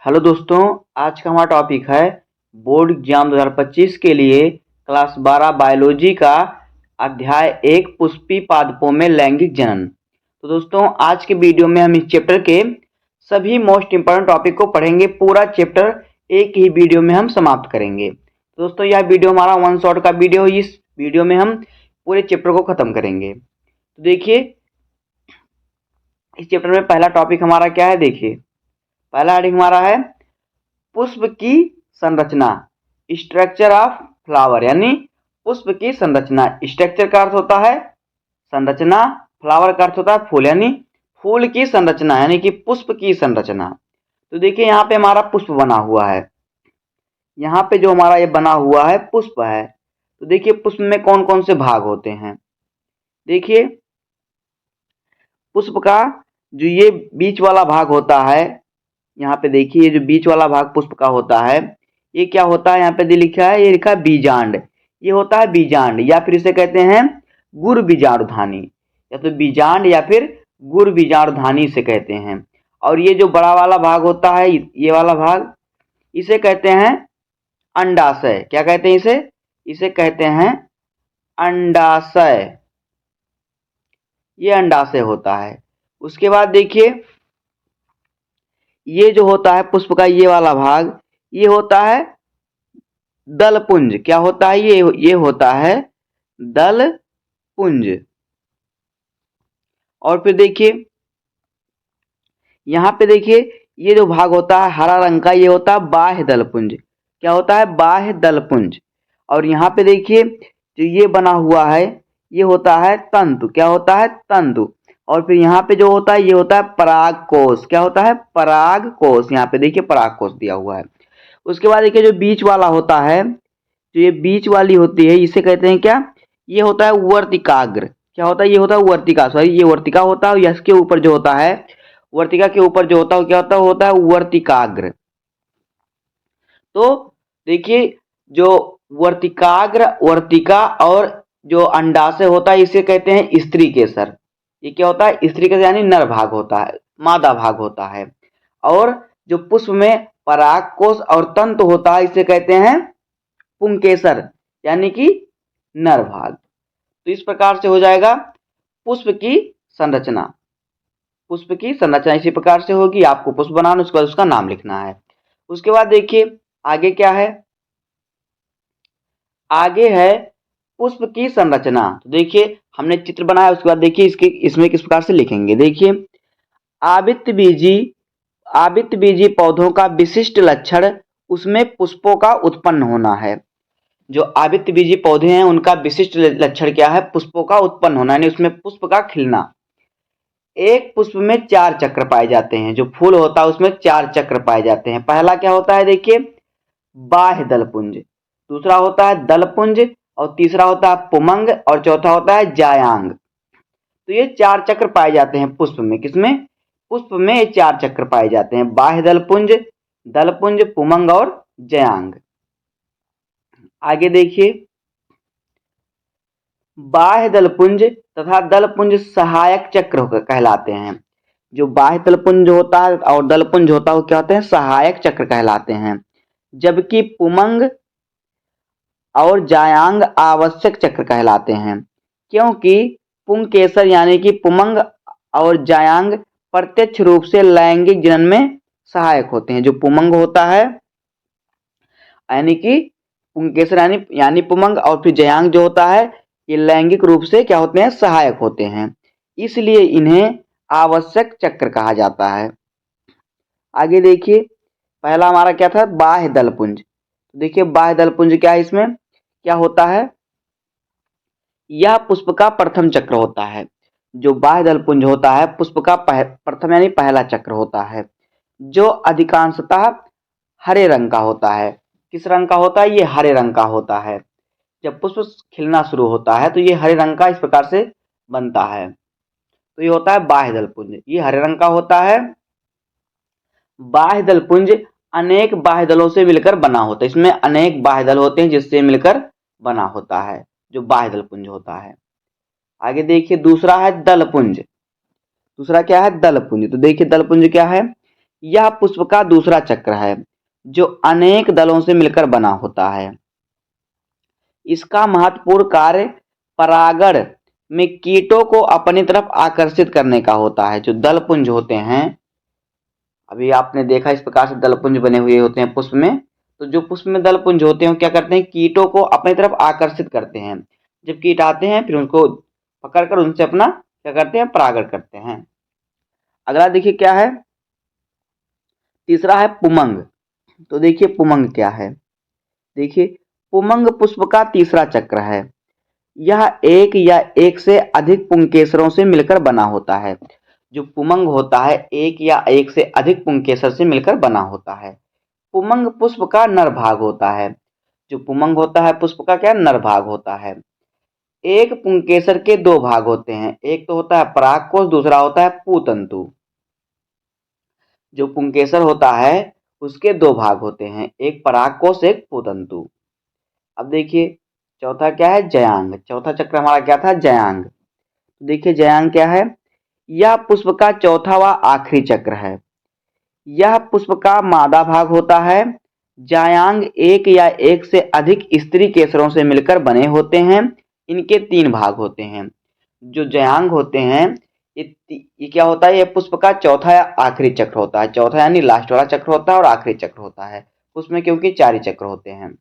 Hello दोस्तों, आज का हमारा टॉपिक है बोर्ड एग्जाम 2025 के लिए क्लास 12 बायोलॉजी का अध्याय 1 पुष्पी पादपों में लैंगिक जनन। तो दोस्तों, आज के वीडियो में हम इस चैप्टर के सभी मोस्ट इम्पोर्टेंट टॉपिक को पढ़ेंगे। पूरा चैप्टर एक ही वीडियो में हम समाप्त करेंगे। तो दोस्तों, यह वीडियो हमारा वन शॉट का वीडियो है। इस वीडियो में हम पूरे चैप्टर को खत्म करेंगे। तो देखिए, इस चैप्टर में पहला टॉपिक हमारा क्या है। देखिए, पहला हेडिंग हमारा है पुष्प की संरचना, स्ट्रक्चर ऑफ फ्लावर, यानी पुष्प की संरचना। स्ट्रक्चर का अर्थ होता है संरचना, फ्लावर का अर्थ होता है फूल, यानी फूल की संरचना, यानी कि पुष्प की संरचना। तो देखिए, यहाँ पे हमारा पुष्प बना हुआ है। यहाँ पे जो हमारा ये बना हुआ है पुष्प है। तो देखिए, पुष्प में कौन कौन से भाग होते हैं। देखिए, पुष्प का जो ये बीच वाला भाग होता है, यहाँ पे देखिए, ये जो बीच वाला भाग पुष्प का होता है, ये क्या होता है। यहाँ पे लिखा है, ये लिखा है बीजांड। ये होता है बीजांड, या फिर इसे कहते हैं गुर बीजाणुधानी, या तो बीजांड या फिर गुर बीजाणुधानी से कहते हैं। और ये जो बड़ा वाला भाग होता है, ये वाला भाग, इसे कहते हैं अंडाशय। क्या कहते हैं इसे? इसे कहते हैं अंडाशय। ये अंडाशय होता है। उसके बाद देखिए, ये जो होता है पुष्प का ये वाला भाग, ये होता है दलपुंज। क्या होता है ये होता है दलपुंज। और फिर देखिए, यहाँ पे देखिए, ये जो भाग होता है हरा रंग का, ये होता है बाह्य दलपुंज। क्या होता है? बाह्य दलपुंज। और यहाँ पे देखिए, जो ये बना हुआ है, ये होता है तंतु। क्या होता है? तंतु। और फिर यहाँ पे जो होता है, ये होता है परागकोश। क्या होता है? परागकोश। यहाँ पे देखिए परागकोश दिया हुआ है। उसके बाद देखिए, जो बीच वाला होता है, जो ये बीच वाली होती है, इसे कहते हैं क्या? ये होता है वर्तिकाग्र। क्या होता है? ये होता है वर्तिका, सॉरी, ये वर्तिका होता है। इसके ऊपर जो होता है, वर्तिका के ऊपर जो होता है, क्या होता है? होता है वर्तिकाग्र। तो देखिए, जो वर्तिकाग्र, वर्तिका और जो अंडाशय होता है, इसे कहते हैं स्त्री केसर। ये क्या होता है? स्त्री केसर, यानी नर भाग होता है, मादा भाग होता है। और जो पुष्प में परागकोश और तंतु होता है, इसे कहते हैं पुंकेसर, यानी कि नर भाग। तो इस प्रकार से हो जाएगा पुष्प की संरचना। पुष्प की संरचना इसी प्रकार से होगी। आपको पुष्प बनाना, उसके बाद उसका नाम लिखना है। उसके बाद देखिए, आगे क्या है। आगे है पुष्प की संरचना। तो देखिए, हमने चित्र बनाया, उसके बाद देखिए इसमें किस प्रकार से लिखेंगे। देखिए, आवृत्त बीजी पौधों का विशिष्ट लक्षण उसमें पुष्पों का उत्पन्न होना है। जो आवृत्त बीजी पौधे हैं, उनका विशिष्ट लक्षण क्या है? पुष्पों का उत्पन्न होना, यानी उसमें पुष्प का खिलना। एक पुष्प में 4 चक्र पाए जाते हैं। जो फूल होता है उसमें 4 चक्र पाए जाते हैं। पहला क्या होता है? देखिए, बाह्य दलपुंज। दूसरा होता है दलपुंज, और तीसरा होता है पुमंग, और चौथा होता है जायांग। तो ये 4 चक्र पाए जाते हैं पुष्प में। किसमें? पुष्प में ये 4 चक्र पाए जाते हैं, बाह्य दलपुंज, दलपुंज, पुमंग और जयांग। आगे देखिए, बाह्य दलपुंज तथा दलपुंज सहायक चक्र कहलाते हैं। जो बाह्य दलपुंज होता है और दलपुंज होता है, वो क्या होते हैं? सहायक चक्र कहलाते हैं। जबकि पुमंग और जायांग आवश्यक चक्र कहलाते हैं, क्योंकि पुंकेसर यानी कि पुमंग और जायांग प्रत्यक्ष रूप से लैंगिक जनन में सहायक होते हैं। जो पुमंग होता है, यानी कि पुंकेसर यानी पुमंग, और फिर जयांग जो होता है, ये लैंगिक रूप से क्या होते हैं? सहायक होते हैं। इसलिए इन्हें आवश्यक चक्र कहा जाता है। आगे देखिए, पहला हमारा क्या था? बाह्य दलपुंज। देखिए, बाह्य दलपुंज क्या है? इसमें क्या होता है? यह पुष्प का प्रथम चक्र होता है। जो बाह्य दलपुंज होता है, पुष्प का प्रथम यानी पहला चक्र होता है, जो अधिकांशतः हरे रंग का होता है। किस रंग का होता है? ये हरे रंग का होता है। जब पुष्प खिलना शुरू होता है, तो ये हरे रंग का इस प्रकार से बनता है। तो ये होता है बाह्य दलपुंज, ये हरे रंग का होता है। बाह्य दलपुंज अनेक बाह्य दलों से मिलकर बना होता है। इसमें अनेक बाह्य दल होते हैं, जिससे मिलकर बना होता है, जो बाह्य दलपुंज होता है। आगे देखिए, दूसरा है दलपुंज। दूसरा क्या है? दलपुंज। तो देखिए, दलपुंज क्या है? यह पुष्प का दूसरा चक्र है जो अनेक दलों से मिलकर बना होता है। इसका महत्वपूर्ण कार्य परागण में कीटों को अपनी तरफ आकर्षित करने का होता है। जो दलपुंज होते हैं, अभी आपने देखा इस प्रकार से दलपुंज बने हुए होते हैं पुष्प में। तो जो पुष्प में दलपुंज होते हैं क्या करते हैं, कीटों को अपनी तरफ आकर्षित करते हैं। जब कीट आते हैं फिर उनको पकड़कर उनसे अपना क्या करते हैं, परागण करते हैं। अगला देखिए क्या है, तीसरा है पुमंग। तो देखिए पुमंग क्या है, देखिए पुमंग पुष्प का तीसरा चक्र है। यह एक या एक से अधिक पुंकेसरों से मिलकर बना होता है। जो पुमंग होता है एक या एक से अधिक पुंकेसर से मिलकर बना होता है। पुमंग पुष्प का नर भाग होता है। जो पुमंग होता है पुष्प का क्या नर भाग होता है। एक पुंकेसर के दो भाग होते हैं, एक तो होता है परागकोश, दूसरा होता है पूतंतु। जो पुंकेसर होता है उसके दो भाग होते हैं, एक परागकोश एक पूतंतु। अब देखिए चौथा क्या है, जयांग। चौथा चक्र हमारा क्या था, जयांग। देखिए जयांग क्या है, यह पुष्प का चौथा व आखिरी चक्र है। यह पुष्प का मादा भाग होता है। जायांग एक या एक से अधिक स्त्री केसरों से मिलकर बने होते हैं। इनके तीन भाग होते हैं। जो जयांग होते हैं ये क्या होता है, ये पुष्प का चौथा या आखिरी चक्र होता है। चौथा यानी लास्ट वाला चक्र होता है और आखिरी चक्र होता है उसमें, क्योंकि चार ही चक्र होते हैं।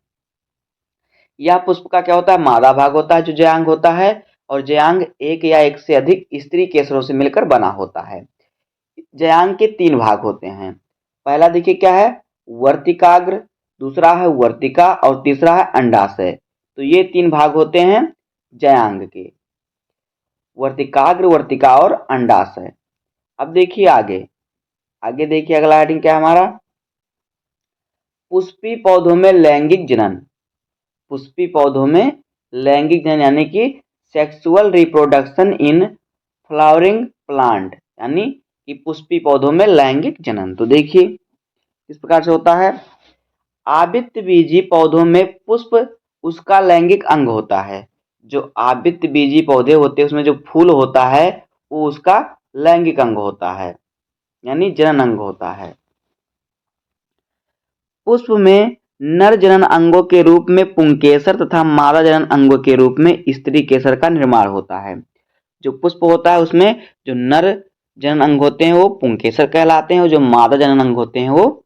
यह पुष्प का क्या होता है, मादा भाग होता है जो जयांग होता है। और जयांग एक या एक से अधिक स्त्री केसरों से मिलकर बना होता है। जयांग के तीन भाग होते हैं। पहला देखिए क्या है, वर्तिकाग्र, दूसरा है वर्तिका और तीसरा है अंडाशय। तो ये तीन भाग होते हैं जयांग के, वर्तिकाग्र, वर्तिका और अंडाशय। अब देखिए आगे, आगे देखिए अगला हेडिंग क्या है हमारा, पुष्पी पौधों में लैंगिक जनन। पुष्पी पौधों में लैंगिक जनन यानी कि sexual reproduction in flowering plant, यानी कि पुष्पी पौधों में लैंगिक जनन। तो देखिए किस प्रकार से होता है, आवृत्त बीजी पौधों में पुष्प उसका लैंगिक अंग होता है। जो आवृत्त बीजी पौधे होते हैं उसमें जो फूल होता है वो उसका लैंगिक अंग होता है, यानी जनन अंग होता है। पुष्प में नर जनन अंगों के रूप में पुंकेसर तथा मादा जनन अंगों के रूप में स्त्री केसर का निर्माण होता है। जो पुष्प होता है उसमें जो नर जनन अंग होते हैं वो पुंकेसर कहलाते हैं और जो मादा जनन अंग होते हैं वो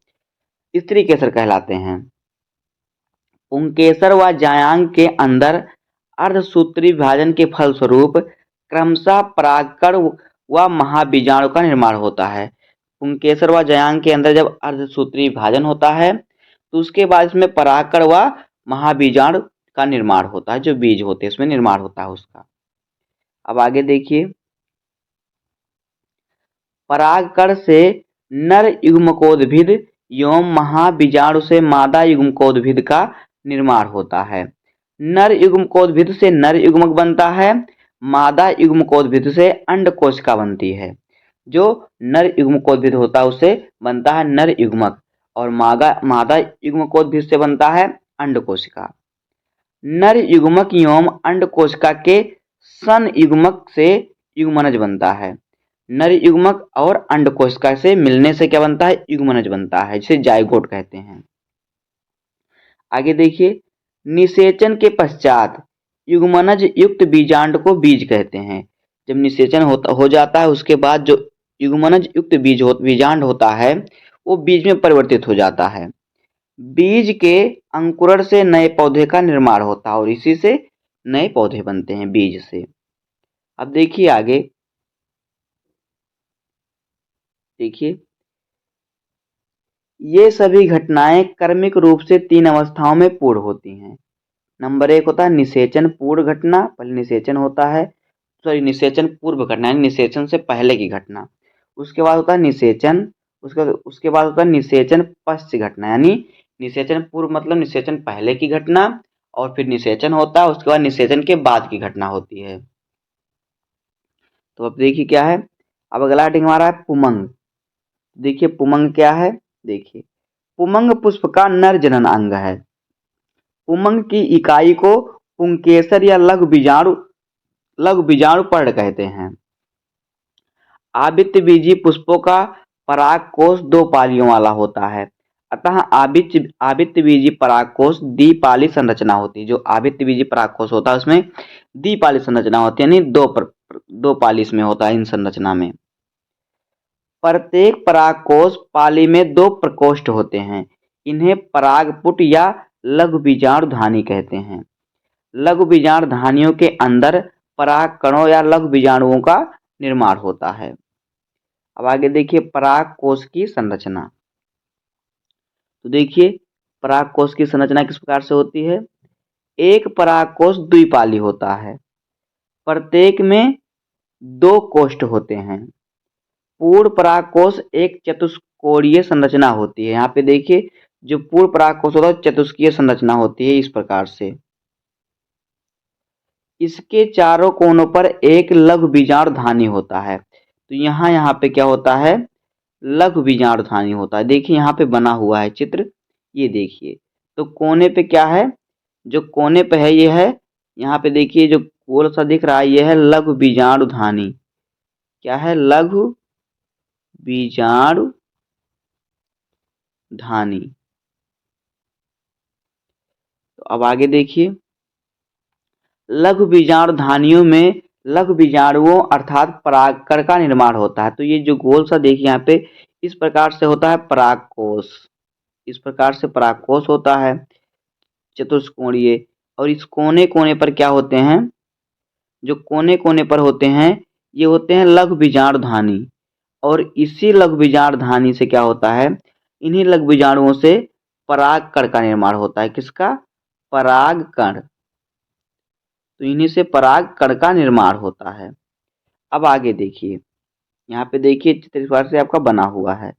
स्त्री केसर कहलाते हैं। पुंकेसर व जायांग के अंदर अर्धसूत्री विभाजन के फलस्वरूप क्रमशः परागकण व महाबीजाणु का निर्माण होता है। पुंकेसर व जायांग के अंदर जब अर्धसूत्री विभाजन होता है तो उसके बाद इसमें परागकण व महाबीजाणु का निर्माण होता है। जो बीज होते हैं उसमें निर्माण होता है उसका। अब आगे देखिए, परागकण से नर युग्मकोद्भिद एवं महाबीजाणु से मादा युग्मकोद्भिद का निर्माण होता है। नर युग्मकोद्भिद से नर युग्मक बनता है, मादा युग्मकोद्भिद से अंडकोशिका बनती है। जो नर युग्मकोद्भिद होता है उससे बनता है नर युग्मक और मादा युग्मकोद्भिद से बनता है अंडकोशिका। नर युग्मक एवं अंडकोशिका के संयुग्मक से युग्मनज बनता है। नर युग्मक और अंडकोशिका से मिलने से क्या बनता है, युग्मनज बनता है, जिसे जाइगोट कहते हैं। आगे देखिए, निषेचन के पश्चात युग्मनज युक्त बीजांड को बीज कहते हैं। जब निषेचन हो जाता है उसके बाद जो युग्मनज युक्त बीजांड होता है वो बीज में परिवर्तित हो जाता है। बीज के अंकुरण से नए पौधे का निर्माण होता है और इसी से नए पौधे बनते हैं बीज से। अब देखिए आगे, देखिए ये सभी घटनाएं क्रमिक रूप से तीन अवस्थाओं में पूर्ण होती हैं। नंबर एक होता है निषेचन पूर्व घटना, पहले निषेचन होता है, सॉरी निषेचन पूर्व घटना यानी निषेचन से पहले की घटना। उसके बाद होता है निषेचन, उसके बाद होता है निषेचन पश्च घटना, यानी निषेचन पूर्व मतलब निषेचन पहले की घटना, और फिर निषेचन होता है उसके बाद निषेचन के बाद की घटना होती है। तो अब देखिए क्या है, अब अगला हेडिंग हमारा है पुमंग। देखिए पुमंग क्या है, देखिए पुमंग पुष्प का नर जनन अंग है। पुमंग की इकाई को पुंकेसर या लघु बीजाणु पर्ण कहते हैं। आवृत्त बीजी पुष्पों का परागकोश 2 पालियों वाला होता है, अतः आवृत्तबीजी परागकोश द्विपाली संरचना होती है। जो आवृत्तबीजी परागकोश होता है उसमें द्विपाली संरचना होती है, यानी दो पाली इसमें होता है इन संरचना में। प्रत्येक परागकोश पाली में 2 प्रकोष्ठ होते हैं, इन्हें परागपुट या लघु बीजाणुधानी कहते हैं। लघु बीजाणुधानियों के अंदर परागकणों या लघु बीजाणुओं का निर्माण होता है। अब आगे देखिए परागकोश की संरचना। तो देखिए परागकोश की संरचना किस प्रकार से होती है। एक परागकोश द्विपाली होता है, प्रत्येक में 2 कोष्ठ होते हैं। पूर्ण परागकोश एक चतुष्कोणीय संरचना होती है। यहाँ पे देखिए जो पूर्ण परागकोश होता है चतुष्कीय संरचना होती है इस प्रकार से। इसके चारों कोनों पर एक लघु बीजाणुधानी होता है। तो यहाँ पे क्या होता है, लघु बीजाणुधानी होता है। देखिए यहाँ पे बना हुआ है चित्र, ये देखिए। तो कोने पे क्या है, जो कोने पे है ये है, यहाँ पे देखिए जो गोल सा दिख रहा है ये है लघु बीजाणुधानी। क्या है, लघु बीजाणुधानी। तो अब आगे देखिए लघु बीजाणुधानियों में लघु बीजाणुओं अर्थात परागकण का निर्माण होता है। तो ये जो गोल सा देखिए यहाँ पे इस प्रकार से होता है परागकोश, इस प्रकार से परागकोश होता है चतुष्कोणीय। और इस कोने कोने पर क्या होते हैं, जो कोने कोने पर होते हैं ये होते हैं लघु बीजाणुधानी। और इसी लघु बीजाणुधानी से क्या होता है, इन्हीं लघु बीजाणुओं से परागकण का निर्माण होता है। किसका, परागकण। तो इन्हीं से परागकण का निर्माण होता है। अब आगे देखिए, यहाँ पे देखिए चित्र इस प्रकार से आपका बना हुआ है।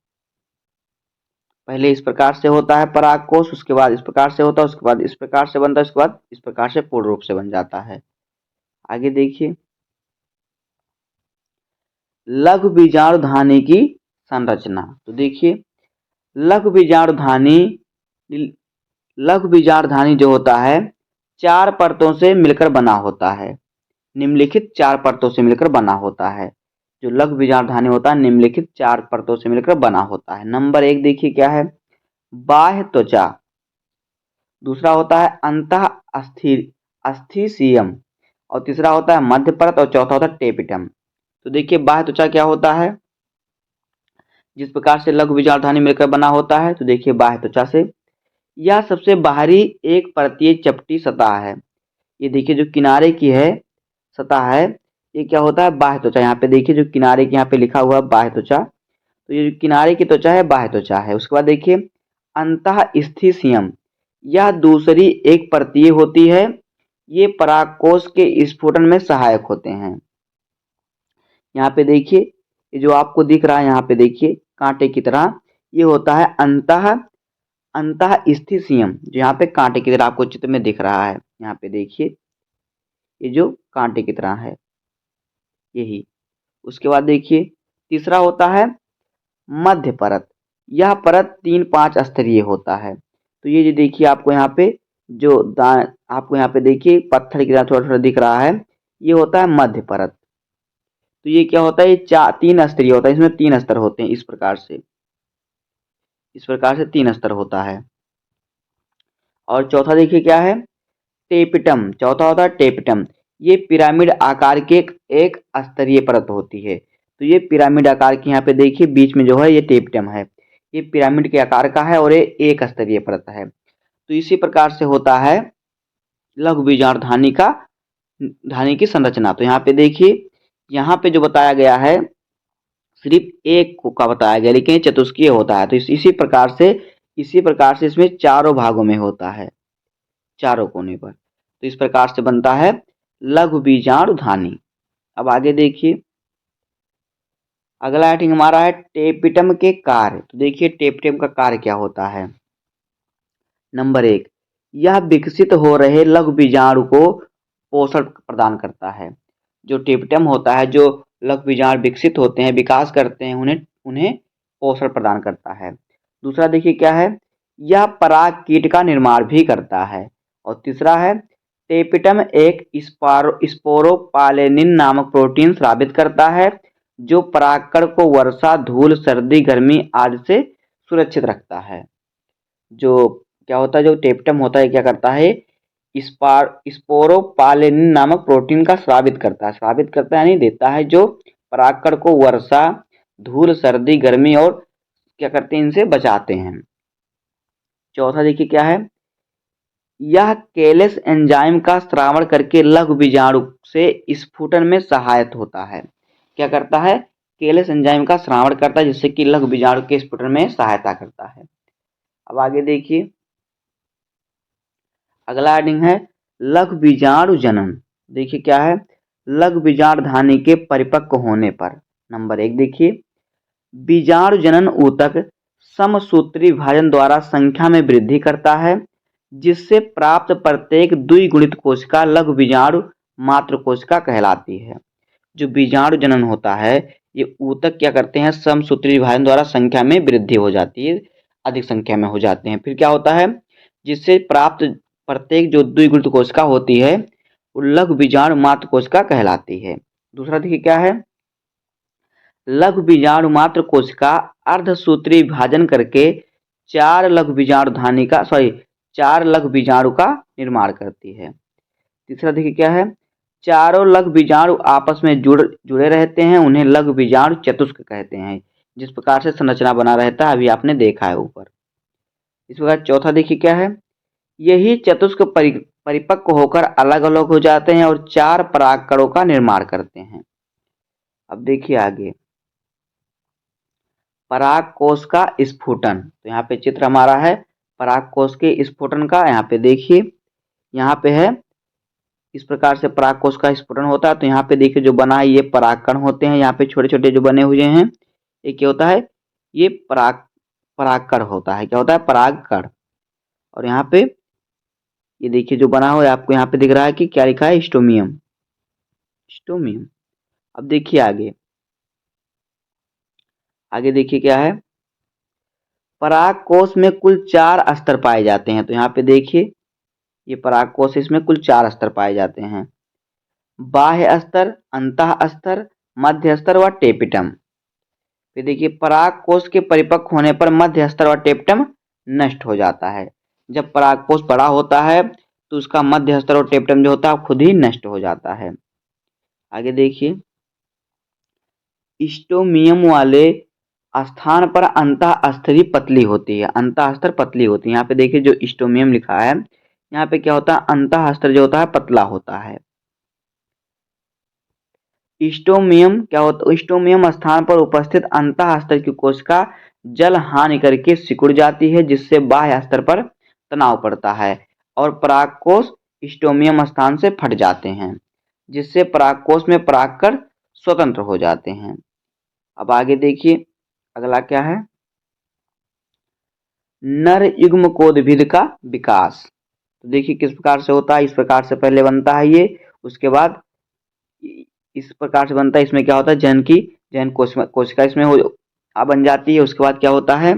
पहले इस प्रकार से होता है परागकोश, उसके बाद इस प्रकार से होता है, उसके बाद इस प्रकार से बनता है, उसके बाद इस प्रकार से पूर्ण रूप से बन जाता है। आगे देखिए लघु बीजाणुधानी की संरचना। तो देखिए लघु बीजाणुधानी जो होता है 4 परतों से मिलकर बना होता है। निम्नलिखित 4 परतों से मिलकर बना होता है। जो लघु बीजाणुधानी होता है निम्नलिखित 4 परतों से मिलकर बना होता है। नंबर 1 देखिए क्या है, बाह्य त्वचा। दूसरा होता है अंतः अस्थिसियम। और तीसरा होता है मध्य परत। और चौथा होता है टेपिटम। तो देखिए बाह्य त्वचा क्या होता है, जिस प्रकार से लघु बीजाणुधानी मिलकर बना होता है। तो देखिए बाह्य त्वचा से यह सबसे बाहरी एक परतीय चपटी सतह है। ये देखिए जो किनारे की है सतह है, ये क्या होता है, बाह्य त्वचा। यहाँ पे देखिए जो किनारे के यहाँ पे लिखा हुआ है बाह्य त्वचा, तो ये जो किनारे की त्वचा है बाह्य त्वचा है। उसके बाद देखिए अंतःस्थिसियम, यह दूसरी एक परतीय होती है। ये परागकोश के स्फुटन में सहायक होते हैं। यहाँ पे देखिए ये जो आपको दिख रहा है यहाँ पे देखिए कांटे की तरह, ये होता है अंतःस्थिसियम, जो यहाँ पे कांटे की तरह आपको चित्र में दिख रहा है। यहाँ पे देखिए ये जो कांटे की तरह है यही। उसके बाद देखिए तीसरा होता है मध्य परत। यह परत 3-5 स्तरीय होता है। तो ये जो देखिए आपको यहाँ पे जो आपको यहाँ पे देखिए पत्थर की तरह थोड़ा थोड़ा दिख रहा है, ये होता है मध्य परत। तो ये क्या होता है, ये 3 स्तरीय होता है। इसमें 3 स्तर होते हैं इस प्रकार से 3 स्तर होता है। और चौथा देखिए क्या है, टेपिटम। चौथा होता है टेपिटम। ये पिरामिड आकार के एक स्तरीय परत होती है। तो ये पिरामिड आकार की यहाँ पे देखिए बीच में जो है ये टेपिटम है, ये पिरामिड के आकार का है और ये एक स्तरीय परत है। तो इसी प्रकार से होता है लघु बीजाणुधानी की संरचना। तो यहाँ पे देखिए यहाँ पे जो बताया गया है सिर्फ एक का बताया गया, लेकिन चतुष्कीय होता है। तो इसी प्रकार से इसमें चारों भागों में होता है, चारों कोने पर। तो इस प्रकार से बनता है लघु बीजाणुधानी। अब आगे देखिए अगला हेडिंग हमारा है टेपिटम के कार्य। तो देखिए टेपिटम का कार्य क्या होता है। नंबर 1, यह विकसित हो रहे लघु बीजाणु को पोषण प्रदान करता है। जो टेपिटम होता है, जो लघु बीजाणु विकसित होते हैं, विकास करते हैं, उन्हें पोषण प्रदान करता है। दूसरा देखिए क्या है, यह पराग कीट का निर्माण भी करता है। और तीसरा है टेपिटम एक स्पोरोपालेनिन नामक प्रोटीन स्रावित करता है जो परागकण को वर्षा, धूल, सर्दी, गर्मी आदि से सुरक्षित रखता है। जो क्या होता है, जो टेप्टम होता है क्या करता है, स्पोरोपालेनिन नामक प्रोटीन का स्रावित करता है, यानी देता है, जो परागकण को वर्षा, धूल, सर्दी, गर्मी और क्या करते हैं, इनसे बचाते हैं। चौथा देखिए क्या है, यह केलेस एंजाइम का स्रावण करके लघु बीजाणु से स्फुटन में सहायक होता है। क्या करता है, केलेस एंजाइम का स्रावण करता है, जिससे कि लघु बीजाणु के स्फुटन में सहायता करता है। अब आगे देखिए, अगला हेडिंग है लघु बीजाणु जनन। देखिए क्या है, लघु बीजाणु धानी के परिपक्व होने पर। नंबर 1 देखिए, बीजाणु जनन ऊतक समसूत्री विभाजन द्वारा संख्या में वृद्धि करता है, जिससे प्राप्त प्रत्येक द्विगुणित कोशिका लघु बीजाणु मात्र कोशिका कहलाती है। जो बीजाणु जनन होता है, ये ऊतक क्या करते हैं, समसूत्री विभाजन द्वारा संख्या में वृद्धि हो जाती है, अधिक संख्या में हो जाते हैं। फिर क्या होता है, जिससे प्राप्त प्रत्येक जो द्विगुणित कोशिका होती है वो लघु बीजाणु मात्र कोशिका कहलाती है। दूसरा देखिए क्या है, लघु बीजाणु मात्र कोशिका अर्धसूत्री विभाजन करके चार लघु बीजाणु का निर्माण करती है। तीसरा देखिए क्या है, चारों लघु बीजाणु आपस में जुड़े रहते हैं, उन्हें लघु बीजाणु चतुष्क कहते हैं। जिस प्रकार से संरचना बना रहता है अभी आपने देखा है ऊपर। इस प्रकार चौथा देखिए क्या है, यही चतुष्क परिपक्व होकर अलग अलग हो जाते हैं और चार परागकणों का निर्माण करते हैं। अब देखिए आगे, परागकोश का स्फुटन। तो यहाँ पे चित्र हमारा है परागकोश के स्फुटन का। यहाँ पे देखिए, यहाँ पे है, इस प्रकार से परागकोश का स्फुटन होता है। तो यहाँ पे देखिए जो बना है ये परागकण होते हैं, यहाँ पे छोटे छोटे जो बने हुए हैं ये क्या होता है, ये परागकण होता है। क्या होता है, परागकण। और यहाँ पे ये देखिए जो बना हुआ है आपको यहाँ पे दिख रहा है कि क्या लिखा है, स्टोमियम। अब देखिए आगे, देखिए क्या है, परागकोश में कुल 4 स्तर पाए जाते हैं। तो यहाँ पे देखिए ये परागकोश, इसमें कुल 4 स्तर पाए जाते हैं, बाह्य स्तर, अंतः स्तर, मध्य स्तर व टेपिटम। फिर देखिए परागकोश के परिपक्व होने पर मध्य स्तर व टेपिटम नष्ट हो जाता है। जब परागकोश बड़ा होता है तो उसका मध्य स्तर और टेपिटम जो होता है खुद ही नष्ट हो जाता है। आगे देखिए, स्टोमियम वाले स्थान पर अंतः स्तर पतली होती है, अंतः स्तर पतली होती है। यहाँ पे देखिए जो स्टोमियम लिखा है, यहाँ पे क्या होता है, अंतः स्तर जो होता है पतला होता है। स्टोमियम क्या होता है, स्टोमियम स्थान पर उपस्थित अंतः स्तर की कोशिका जल हानि करके सिकुड़ जाती है, जिससे बाह्य स्तर पर तनाव पड़ता है और परागकोश स्टोमियम स्थान से फट जाते हैं, जिससे परागकोश में परागकण स्वतंत्र हो जाते हैं। अब आगे देखिए अगला क्या है, नर युग्मकोद्भिद का विकास। तो देखिए किस प्रकार से होता है, इस प्रकार से पहले बनता है ये, उसके बाद इस प्रकार से बनता है। इसमें क्या होता है, जन कोशिका इसमें बन जाती है। उसके बाद क्या होता है,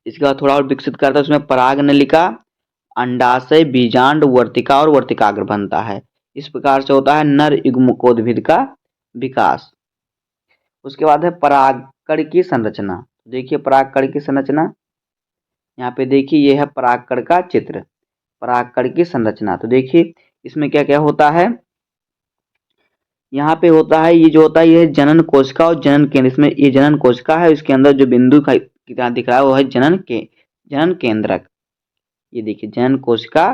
इसके बाद थोड़ा और विकसित करता है, उसमें पराग नलिका, अंडाशय, बीजांड, वर्तिका और वर्तिकाग्र बनता है। इस प्रकार से होता है नर युग्मकोद्भिद का विकास। उसके बाद है परागकण की संरचना। देखिए परागकण की संरचना, यहाँ पे देखिए ये है परागकण का चित्र, परागकण की संरचना। तो देखिए इसमें क्या क्या होता है, यहाँ पे होता है, ये जो होता है ये है जनन कोशिका और जनन केंद्र। इसमें ये जनन कोशिका है, इसके अंदर जो बिंदु की तरह दिख रहा है वो है जनन केंद्रक। ये देखिए जनन कोशिका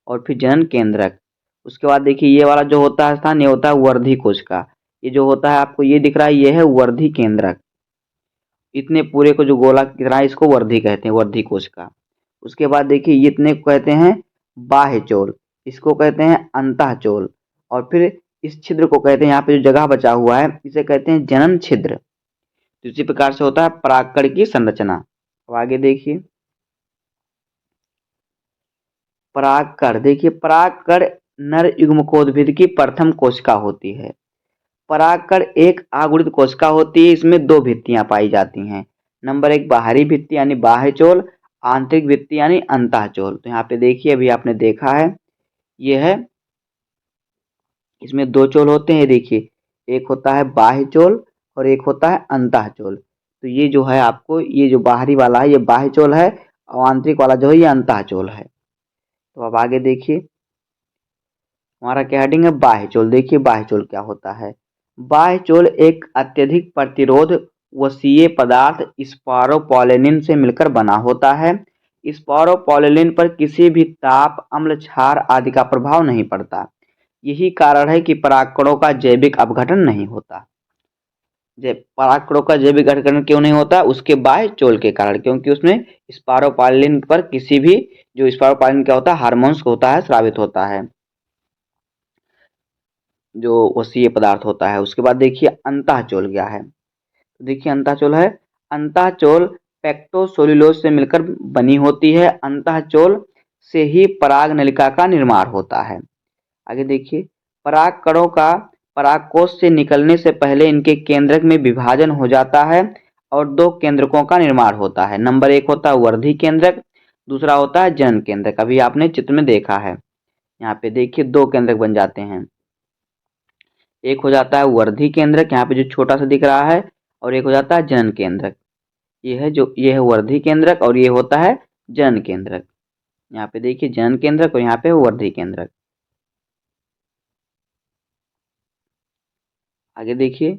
और फिर जनन केंद्रक। उसके बाद देखिए ये वाला जो होता है स्थान, ये होता है वर्धी कोशिका। ये जो होता है आपको ये दिख रहा है ये है वर्धी केंद्रक। इतने पूरे को जो गोला की तरह है इसको वर्धी कहते हैं, वर्धी कोशिका। उसके बाद देखिए ये इतने को कहते हैं बाह्य चोल, इसको कहते हैं अंतः चोल, और फिर इस छिद्र को कहते हैं, यहाँ पे जो जगह बचा हुआ है इसे कहते हैं जनन छिद्र। तो इसी प्रकार से होता है परागकण की संरचना। अब आगे देखिए परागकण। देखिए परागकण नर युग्मकोद्भिद की प्रथम कोशिका होती है। परागकण एक आगुणित कोशिका होती है, इसमें 2 भित्तियां पाई जाती हैं। नंबर 1 बाहरी भित्ति यानी बाह्य चोल, आंतरिक भित्ति यानी अंतः चोल। तो यहाँ पे देखिए अभी आपने देखा है, ये है, इसमें 2 चोल होते हैं। देखिए एक होता है बाह्य चोल और एक होता है अंतःचोल। तो ये जो है आपको, ये जो बाहरी वाला है ये बाह्य चोल है और आंतरिक वाला जो है ये अंतःचोल है। तो अब आगे देखिए, हमारा क्या हेडिंग है, बाह्य चोल। देखिए बाह्य चोल क्या होता है। बाह्य चोल एक अत्यधिक प्रतिरोध वसीय पदार्थ स्पारोपोलेनिन से मिलकर बना होता है। स्पारोपोलेनिन पर किसी भी ताप, अम्ल, क्षार आदि का प्रभाव नहीं पड़ता। यही कारण है कि परागकणों का जैविक अपघटन नहीं होता। परागकणों का जैविक अपघटन क्यों नहीं होता? उसके बाह्य चोल के कारण, क्योंकि उसमें स्पारोपोलेनिन पर किसी भी, जो स्पारोपोलेनिन क्या होता है, हार्मोन्स होता है, स्रावित होता है, जो वसीय पदार्थ होता है। उसके बाद देखिए अंतःचोल क्या है। देखिए अंतःचोल है, अंतःचोल पेक्टोसोलुलोज से मिलकर बनी होती है। अंतःचोल से ही पराग नलिका का निर्माण होता है। आगे देखिए, पराग कणों का परागकोश से निकलने से पहले इनके केंद्रक में विभाजन हो जाता है और दो केंद्रकों का निर्माण होता है। नंबर एक होता है वर्धी केंद्रक, दूसरा होता है जनन केंद्रक। अभी आपने चित्र में देखा है, यहाँ पे देखिए दो केंद्रक बन जाते हैं। एक हो जाता है वर्धी केंद्रक, यहाँ पे जो छोटा सा दिख रहा है, और एक हो जाता है जनन केंद्रक। ये है वर्धी केंद्रक और ये होता है जनन केंद्रक। यहाँ पे देखिए जनन केंद्रक और यहाँ पे वर्धी केंद्रक। आगे देखिए,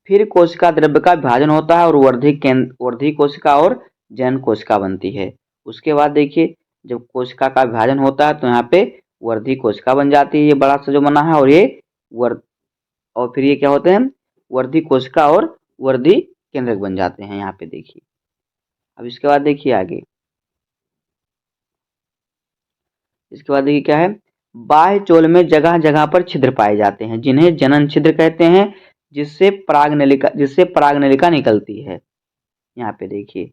फिर कोशिका द्रव्य का विभाजन होता है और वर्धी कोशिका और जनन कोशिका बनती है। उसके बाद देखिए, जब कोशिका का विभाजन होता है तो यहाँ पे वर्धी कोशिका बन जाती है, ये बड़ा सा जो बना है, और ये वर्ध और फिर ये क्या होते हैं, वर्धी कोशिका और वर्धी केंद्रक बन जाते हैं। यहाँ पे देखिए, अब इसके बाद देखिए आगे, इसके बाद देखिए क्या है, बाह्य चोल में जगह जगह पर छिद्र पाए जाते हैं जिन्हें जनन छिद्र कहते हैं, जिससे पराग नलिका निकलती है। यहाँ पे देखिए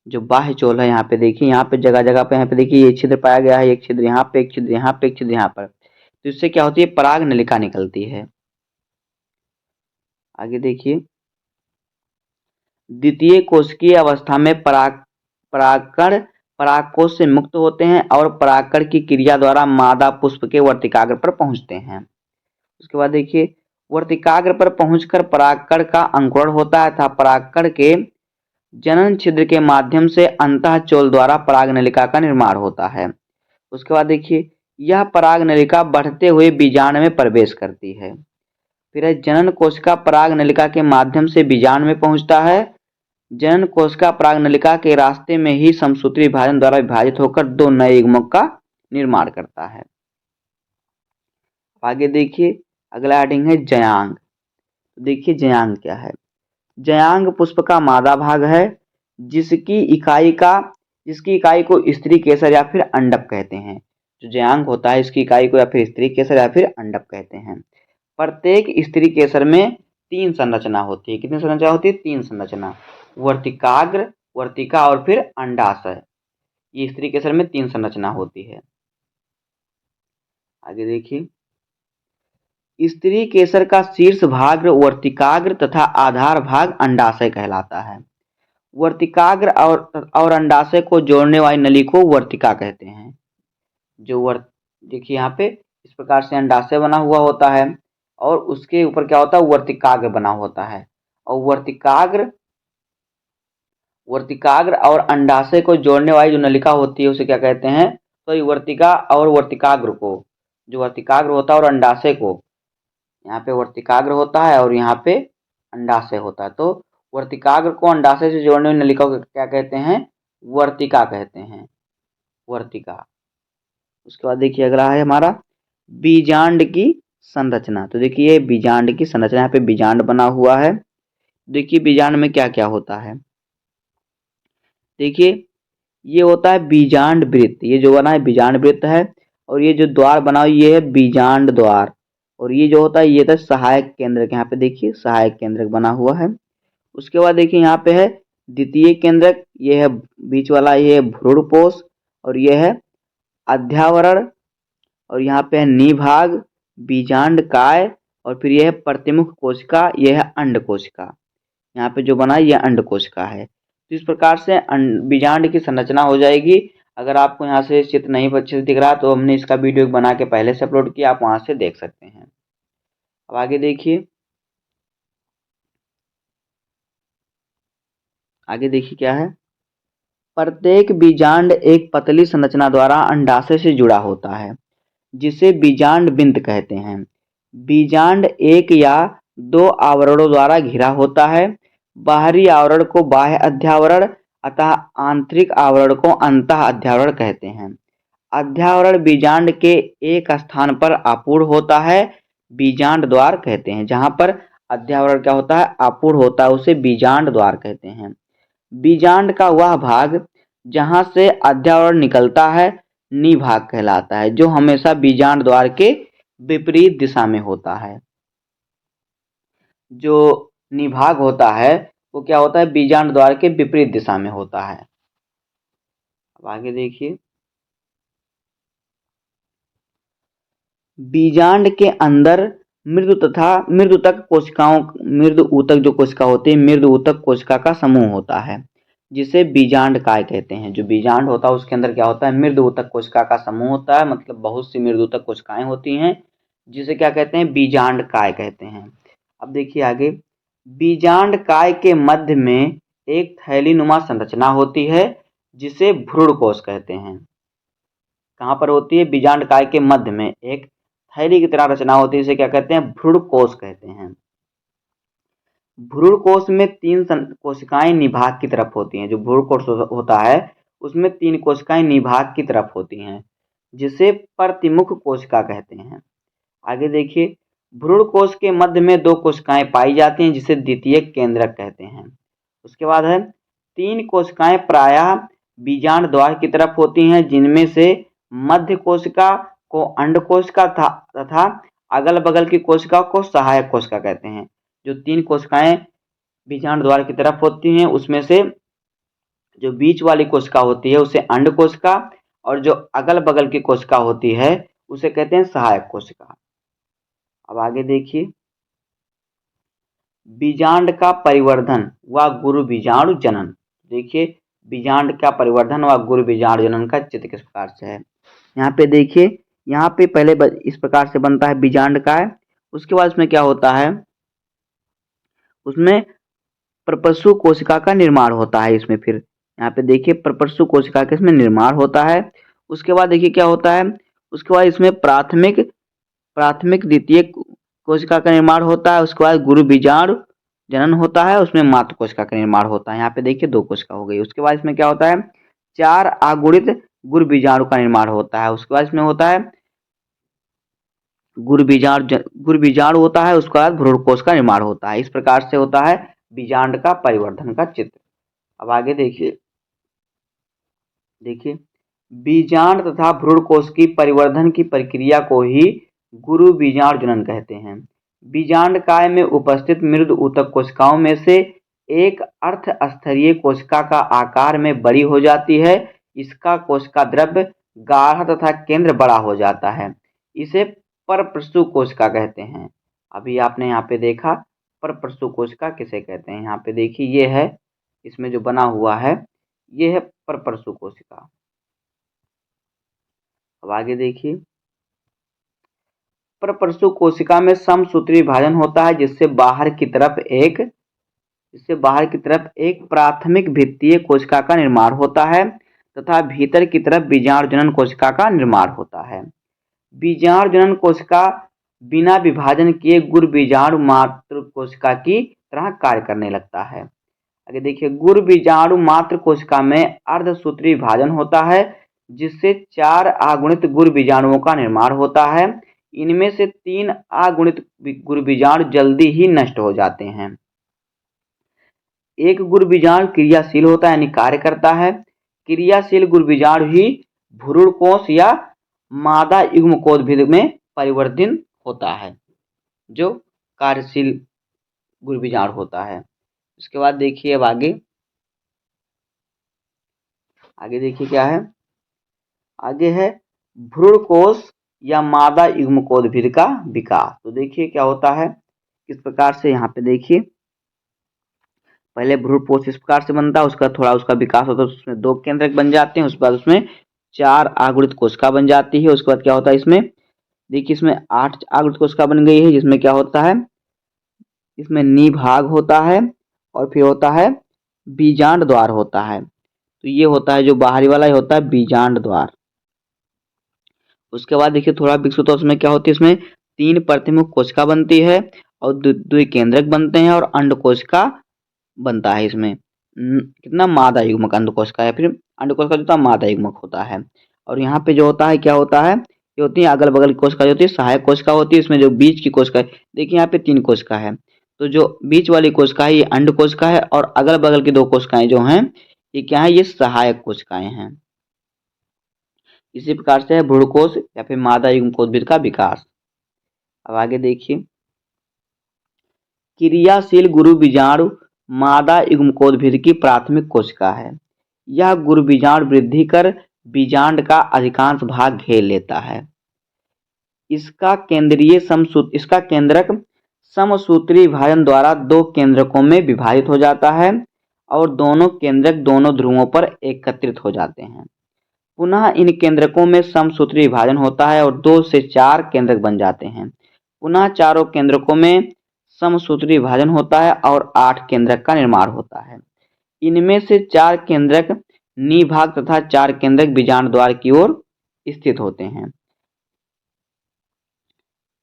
जो बाह्य चोल है, यहाँ पे देखिए, यहाँ पे जगह जगह पे, यहाँ पे देखिए ये छिद्र पाया गया है, एक छिद्र यहाँ पे, एक छिद्र यहाँ पे, एक छिद्र यहाँ पर। तो इससे क्या होती है, पराग नलिका निकलती है। आगे देखिए, द्वितीय कोशिकीय अवस्था में परागकण परागकोश से मुक्त होते हैं और परागकण की क्रिया द्वारा मादा पुष्प के वर्तिकाग्र पर पहुंचते हैं। उसके बाद देखिए, वर्तिकाग्र पर पहुंचकर परागकण का अंकुरण होता है तथा परागकण के जनन छिद्र के माध्यम से अंतःचोल द्वारा पराग नलिका का निर्माण होता है। उसके बाद देखिए, यह पराग नलिका बढ़ते हुए बीजांड में प्रवेश करती है। फिर है जनन कोशिका पराग नलिका के माध्यम से बीजांड में पहुंचता है। जनन कोशिका पराग नलिका के रास्ते में ही समसूत्री विभाजन द्वारा विभाजित होकर दो नए युग्मक का निर्माण करता है। आगे देखिए, अगला हेडिंग है जयांग। देखिए जयांग क्या है। जयांग पुष्प का मादा भाग है, जिसकी इकाई को स्त्री केसर या फिर अंडप कहते हैं। जो जयांग होता है, इसकी इकाई को या फिर स्त्री केसर या फिर अंडप कहते हैं। प्रत्येक स्त्री केसर में 3 संरचना होती है। कितनी संरचना होती है? 3 संरचना, वर्तिकाग्र, वर्तिका और फिर अंडाशय। ये स्त्री केसर में 3 संरचना होती है। आगे देखिए, स्त्री केसर का शीर्ष भाग वर्तिकाग्र तथा आधार भाग अंडाशय कहलाता है। वर्तिकाग्र और अंडाशय को जोड़ने वाली नली को वर्तिका कहते हैं। देखिए यहाँ पे इस प्रकार से अंडाशय बना हुआ होता है और उसके ऊपर क्या होता है, वर्तिकाग्र बना होता है। और वर्तिकाग्र और अंडाशय को जोड़ने वाली जो नलिका होती है उसे क्या कहते हैं, तो ये वर्तिका और वर्तिकाग्र को, जो वर्तिकाग्र होता है और अंडाशय को, यहाँ पे वर्तिकाग्र होता है और यहाँ पे अंडाशय होता है। तो वर्तिकाग्र को अंडाशय से जोड़ने वाली नलिका को क्या कहते हैं, वर्तिका कहते हैं, वर्तिका। उसके बाद देखिए अगला है हमारा बीजांड की संरचना। तो देखिए बीजांड की संरचना, यहाँ पे बीजांड बना हुआ है। देखिए बीजांड में क्या क्या होता है। देखिए ये होता है बीजांड वृत्त, ये जो बना है बीजांड वृत्त है, और ये जो द्वार बना हुआ ये है बीजांड द्वार, और ये जो होता है ये था सहायक केंद्रक। यहाँ पे देखिए सहायक केंद्रक बना हुआ है। उसके बाद देखिए यहाँ पे है द्वितीय केंद्रक, ये है बीच वाला, ये है भ्रूणपोष, और ये है अध्यावरण, और यहाँ पे है निभाग, बीजांड काय, और फिर यह है प्रतिमुख कोशिका, यह है अंड कोशिका। यहाँ पे जो बना है यह अंड कोशिका है। तो इस प्रकार से बीजांड की संरचना हो जाएगी। अगर आपको यहाँ से चित्र नहीं अच्छे से दिख रहा तो हमने इसका वीडियो बना के पहले से अपलोड किया, आप वहाँ से देख सकते हैं। अब आगे देखिए, क्या है। प्रत्येक बीजांड एक पतली संरचना द्वारा अंडाशय से जुड़ा होता है, जिसे बीजांड बिंद कहते हैं। बीजांड एक या दो आवरणों द्वारा घिरा होता है। बाहरी आवरण को बाह्य अध्यावरण अतः आंतरिक आवरण को अंतः अध्यावरण कहते हैं। अध्यावरण बीजांड के एक स्थान पर आपूर्ण होता है, बीजांड द्वार कहते हैं। जहां पर अध्यावरण क्या होता है, आपूर्ण होता है, उसे बीजांड द्वार कहते हैं। बीजांड का वह भाग जहां से अध्यावरण निकलता है निभाग कहलाता है, जो हमेशा बीजांड द्वार के विपरीत दिशा में होता है। जो निभाग होता है वो क्या होता है, बीजांड द्वार के विपरीत दिशा में होता है। अब आगे देखिए, बीजांड के अंदर मृदु तथा मृदु ऊतक जो कोशिका होती है, मृदु ऊतक कोशिका का समूह होता है, जिसे बीजांड काय कहते हैं। जो बीजांड होता है उसके अंदर क्या होता है, मृदु ऊतक कोशिका का समूह होता है, मतलब बहुत सी मृदु ऊतक कोशिकाएं होती हैं, जिसे क्या कहते हैं, बीजांड काय कहते हैं। अब देखिए आगे, बीजांड काय के मध्य में एक थैलीनुमा संरचना होती है, जिसे भ्रूण कोश कहते हैं। कहाँ पर होती है, बीजांड काय के मध्य में एक थैली की तरह रचना होती है, इसे क्या कहते हैं, भ्रूण कोश कहते हैं। भ्रूण कोश में तीन कोशिकाएं निभाग की तरफ होती हैं। जो भ्रूण कोश होता है उसमें तीन कोशिकाएं निभाग की तरफ होती हैं, जिसे प्रतिमुख कोशिका कहते हैं। आगे देखिए, भ्रूण कोश के मध्य में दो कोशिकाएं पाई जाती हैं, जिसे द्वितीयक केंद्रक कहते हैं। उसके बाद है, तीन कोशिकाएं प्रायः बीजांड द्वार की तरफ होती हैं, जिनमें से मध्य कोशिका को अंड कोशिका तथा अगल बगल की कोशिका को सहायक कोशिका कहते हैं। जो तीन कोशिकाएं बीजांड द्वार की तरफ होती हैं उसमें से जो बीच वाली कोशिका होती है उसे अंड कोशिका, और जो अगल बगल की कोशिका होती है उसे कहते हैं सहायक कोशिका। अब आगे देखिए, बीजांड का परिवर्धन व गुरु बीजाणु जनन। देखिए, बीजांड का परिवर्धन व गुरु बीजाणु जनन का चित्र किस प्रकार से है। यहाँ पे देखिए, यहाँ पे पहले इस प्रकार से बनता है बीजांड का है। उसके बाद उसमें क्या होता है, उसमें प्रपरसु कोशिका का निर्माण होता है। इसमें फिर यहाँ पे देखिए प्रपरसु कोशिका का इसमें निर्माण होता है। उसके बाद देखिए क्या होता है, उसके बाद इसमें प्राथमिक द्वितीय कोशिका का निर्माण होता है। उसके बाद गुरु बीजाणु जनन होता है, उसमें मातृ कोशिका का निर्माण होता है। यहाँ पे देखिए दो कोशिका हो गई। उसके बाद इसमें क्या होता है, चार आगुणित गुरु बीजाणु का निर्माण होता है। उसके बाद इसमें होता है गुरु बीजाणु होता है, उसके बाद भ्रूण कोश का निर्माण होता है। इस प्रकार से होता है बीजांड का परिवर्धन का चित्र। अब आगे देखिए, बीजांड तथा भ्रूण कोश की परिवर्धन की प्रक्रिया को ही गुरु बीजाणु जनन कहते हैं। बीजांड काय में उपस्थित मृदु ऊतक कोशिकाओं में से एक अर्ध स्तरीय कोशिका का आकार में बड़ी हो जाती है। इसका कोशिका द्रव्य गाढ़ा तथा केंद्र बड़ा हो जाता है। इसे परप्रसु कोशिका कहते हैं। अभी आपने यहाँ पे देखा परप्रसु कोशिका किसे कहते हैं। यहाँ पे देखिए ये है, इसमें जो बना हुआ है ये है परप्रसु कोशिका। अब आगे देखिए, परप्रसु कोशिका में समसूत्री विभाजन होता है, जिससे बाहर की तरफ एक प्राथमिक भित्तीय कोशिका का निर्माण होता है तथा भीतर की तरफ बीजाणु जनन कोशिका का निर्माण होता है। बीजाणु जनन कोशिका बिना विभाजन किए गुरु बीजाणु मातृ कोशिका की तरह कार्य करने लगता है। आगे देखिए, गुरु बीजाणु मातृ कोशिका में अर्धसूत्री विभाजन होता है, जिससे चार अगुणित गुरु बीजाणुओं का निर्माण होता है। इनमें से तीन अगुणित गुरु बीजाणु जल्दी ही नष्ट हो जाते हैं। एक गुरु बीजाणु क्रियाशील होता है, यानी कार्य करता है। क्रियाशील गुरु बीजाणु ही भ्रूण कोश या मादा युग्मकोद्भिद में परिवर्तित होता है, जो कार्यशील गुरु बीजाणु होता है। उसके बाद देखिए, अब आगे देखिए क्या है, आगे है भ्रूण कोश या मादा युग्मकोद्भिद का विकास। तो देखिए क्या होता है, किस प्रकार से। यहाँ पे देखिए, पहले भ्रूण कोश इस प्रकार से बनता है, उसका थोड़ा उसका विकास होता है, उसमें दो केंद्रक बन जाते हैं। उसके बाद उसमें चार आगुणित कोशिका बन जाती है। उसके बाद क्या होता है, इसमें देखिए इसमें 8 आगृत कोशिका बन गई है, जिसमें क्या होता है, इसमें निभाग होता है और फिर होता है बीजांड द्वार होता है। तो ये होता है जो बाहरी वाला, ये होता है बीजांड द्वार। उसके बाद देखिए थोड़ा विकसित होता है, उसमें क्या होती है, इसमें 3 प्रतिमुख कोशिका बनती है और द्विकेंद्रक बनते हैं और अंड कोशिका बनता है इसमें। कितना मादा युग्मक अंड कोशिका है, फिर अंड कोशिका जो होता है मादा युग्मक होता है। और यहाँ पे जो होता है क्या होता है, ये होती है अगल बगल की कोशिका जो होती है सहायक कोशिका होती है। इसमें जो बीच की कोशिका है, देखिए यहाँ पे 3 कोशिका है, तो जो बीच वाली कोशिका है ये अंड कोशिका है और अगल बगल की 2 कोशिकाएं जो हैं ये क्या है, ये सहायक कोशिकाएं हैं। इसी प्रकार से है भ्रूणकोश या फिर मादा युग्मकोद्भिद का विकास। अब आगे देखिए, क्रियाशील गुरु बीजाणु मादा युग्मकोद्भिद की प्राथमिक कोशिका है। यह गुरु बीजाणु वृद्धि कर बीजांड का अधिकांश भाग घेर लेता है। इसका केंद्रक समसूत्री विभाजन द्वारा 2 केंद्रकों में विभाजित हो जाता है और दोनों केंद्रक दोनों ध्रुवों पर एकत्रित हो जाते हैं। पुनः इन केंद्रकों में समसूत्री विभाजन होता है और 2 से 4 केंद्रक बन जाते हैं। पुनः चारों केंद्रकों में समसूत्री विभाजन होता है और 8 केंद्रक का निर्माण होता है। इनमें से 4 केंद्रक निभाग तथा 4 केंद्रक बीजांड द्वार की ओर स्थित होते हैं।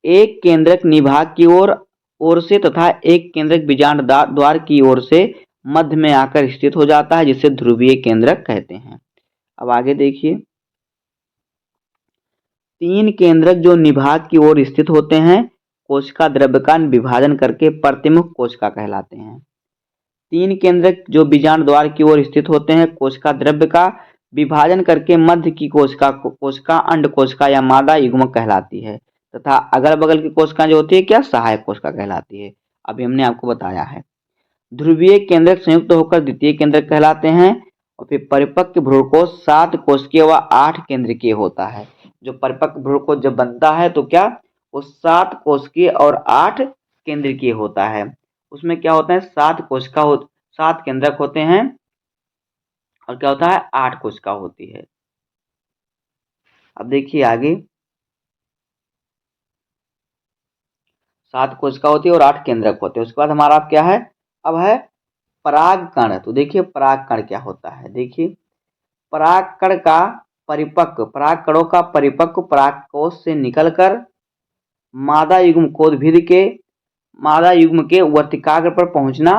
एक केंद्रक निभाग की ओर से तथा एक केंद्रक बीजांड द्वार की ओर से मध्य में आकर स्थित हो जाता है, जिसे ध्रुवीय केंद्रक कहते हैं। अब आगे देखिए, 3 केंद्रक जो निभाग की ओर स्थित होते हैं कोशिका द्रव्य का विभाजन करके प्रतिमुख कोशिका कहलाते हैं। 3 केंद्रक जो बीजांड द्वार की ओर स्थित होते हैं कोशिका द्रव्य का विभाजन करके मध्य की कोशिका अंड कोशिका या मादा युग्मक कहलाती है तथा अगल बगल की कोशिका जो होती है क्या, सहायक कोशिका कहलाती है। अभी हमने आपको बताया है। ध्रुवीय केंद्रक संयुक्त होकर द्वितीय केंद्रक कहलाते हैं और फिर परिपक्व भ्रूणकोश 7 कोशिकीय व 8 केंद्रकीय होता है। जो परिपक्व भ्रूणकोश जब बनता है तो क्या, वो 7 कोशिकीय और 8 केंद्रकीय होता है। उसमें क्या होता है, 7 केंद्रक होते हैं और क्या होता है, 8 कोशिका होती है। अब देखिए आगे, 7 कोशिका होती है और 8 केंद्रक होते हैं। उसके बाद हमारा क्या है, अब है परागकण। तो देखिए परागकण क्या होता है, देखिए परागकणों का परिपक्व परागकोश से निकलकर मादा युग्म के वर्तिकाग्र पर पहुंचना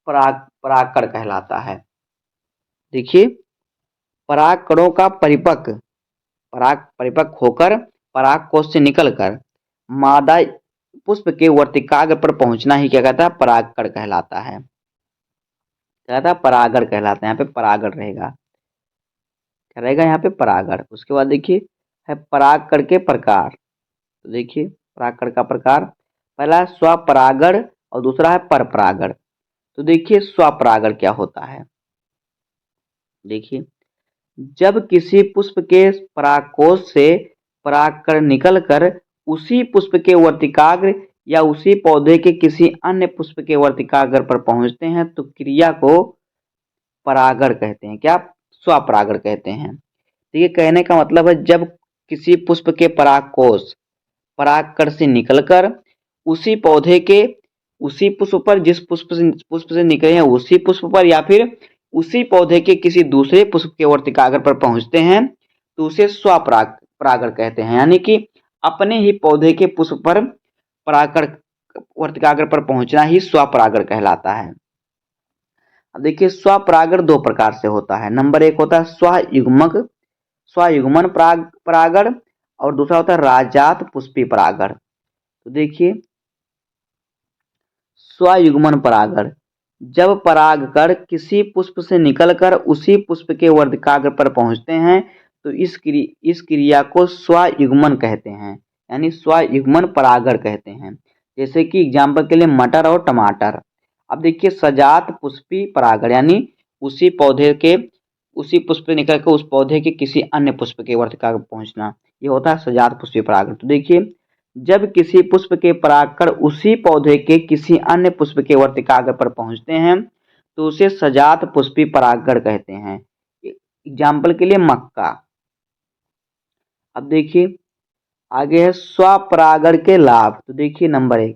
परागकण कहलाता है। देखिए परागकणों का परिपक्व होकर परागकोश से निकलकर मादा पुष्प के वर्तिकाग्र पर पहुंचना ही क्या कहता है, परागकण कहलाता है। क्या कहता है, परागण कहलाता है। यहाँ पे परागण रहेगा, क्या रहेगा यहाँ पे, परागण। उसके बाद देखिए है परागकण के प्रकार। तो देखिए परागकण का प्रकार, पहला है स्वपरागण और दूसरा है परपरागण। तो देखिए स्वपरागण क्या होता है, देखिए जब किसी पुष्प के परागकोश से परागकण निकलकर उसी पुष्प के वर्तिकाग्र या उसी पौधे के किसी अन्य पुष्प के वर्तिकाग्र पर पहुंचते हैं तो क्रिया को परागण कहते हैं। क्या, स्वपरागण कहते हैं। तो ये कहने का मतलब है जब किसी पुष्प के परागकोश परागकण से निकलकर उसी पौधे के उसी पुष्प पर, जिस पुष्प से निकले हैं उसी पुष्प पर या फिर उसी पौधे के किसी दूसरे पुष्प के वर्तिकाग्र पर पहुंचते हैं तो उसे स्वपरागण कहते हैं। यानी कि अपने ही पौधे के पुष्प पर परागकण वर्तिकाग्र पर पहुंचना ही स्वपरागण कहलाता है। अब देखिए स्वपरागण 2 प्रकार से होता है। नंबर 1 होता है स्वयुग्मन परागण और दूसरा होता है राजात पुष्पी परागण। तो देखिए स्वयुग्मन परागण, जब परागकण किसी पुष्प से निकलकर उसी पुष्प के वर्तिकाग्र पर पहुंचते हैं तो इस क्रिया को स्वयुग्मन कहते हैं, यानी स्वयुग्मन परागण कहते हैं। जैसे कि एग्जाम्पल के लिए मटर और टमाटर। अब देखिए सजात पुष्पी परागण, यानी उसी पुष्प से निकलकर उस पौधे के किसी अन्य पुष्प के वर्तिकाग्र पर पहुंचना, ये होता है सजात पुष्पी परागण। तो देखिए जब किसी पुष्प के परागकण उसी पौधे के किसी अन्य पुष्प के वर्तिकाग्र पर पहुंचते हैं तो उसे सजात पुष्पी परागण कहते हैं। एग्जाम्पल के लिए मक्का। अब देखिए आगे है स्वपरागण के लाभ। तो देखिए नंबर 1,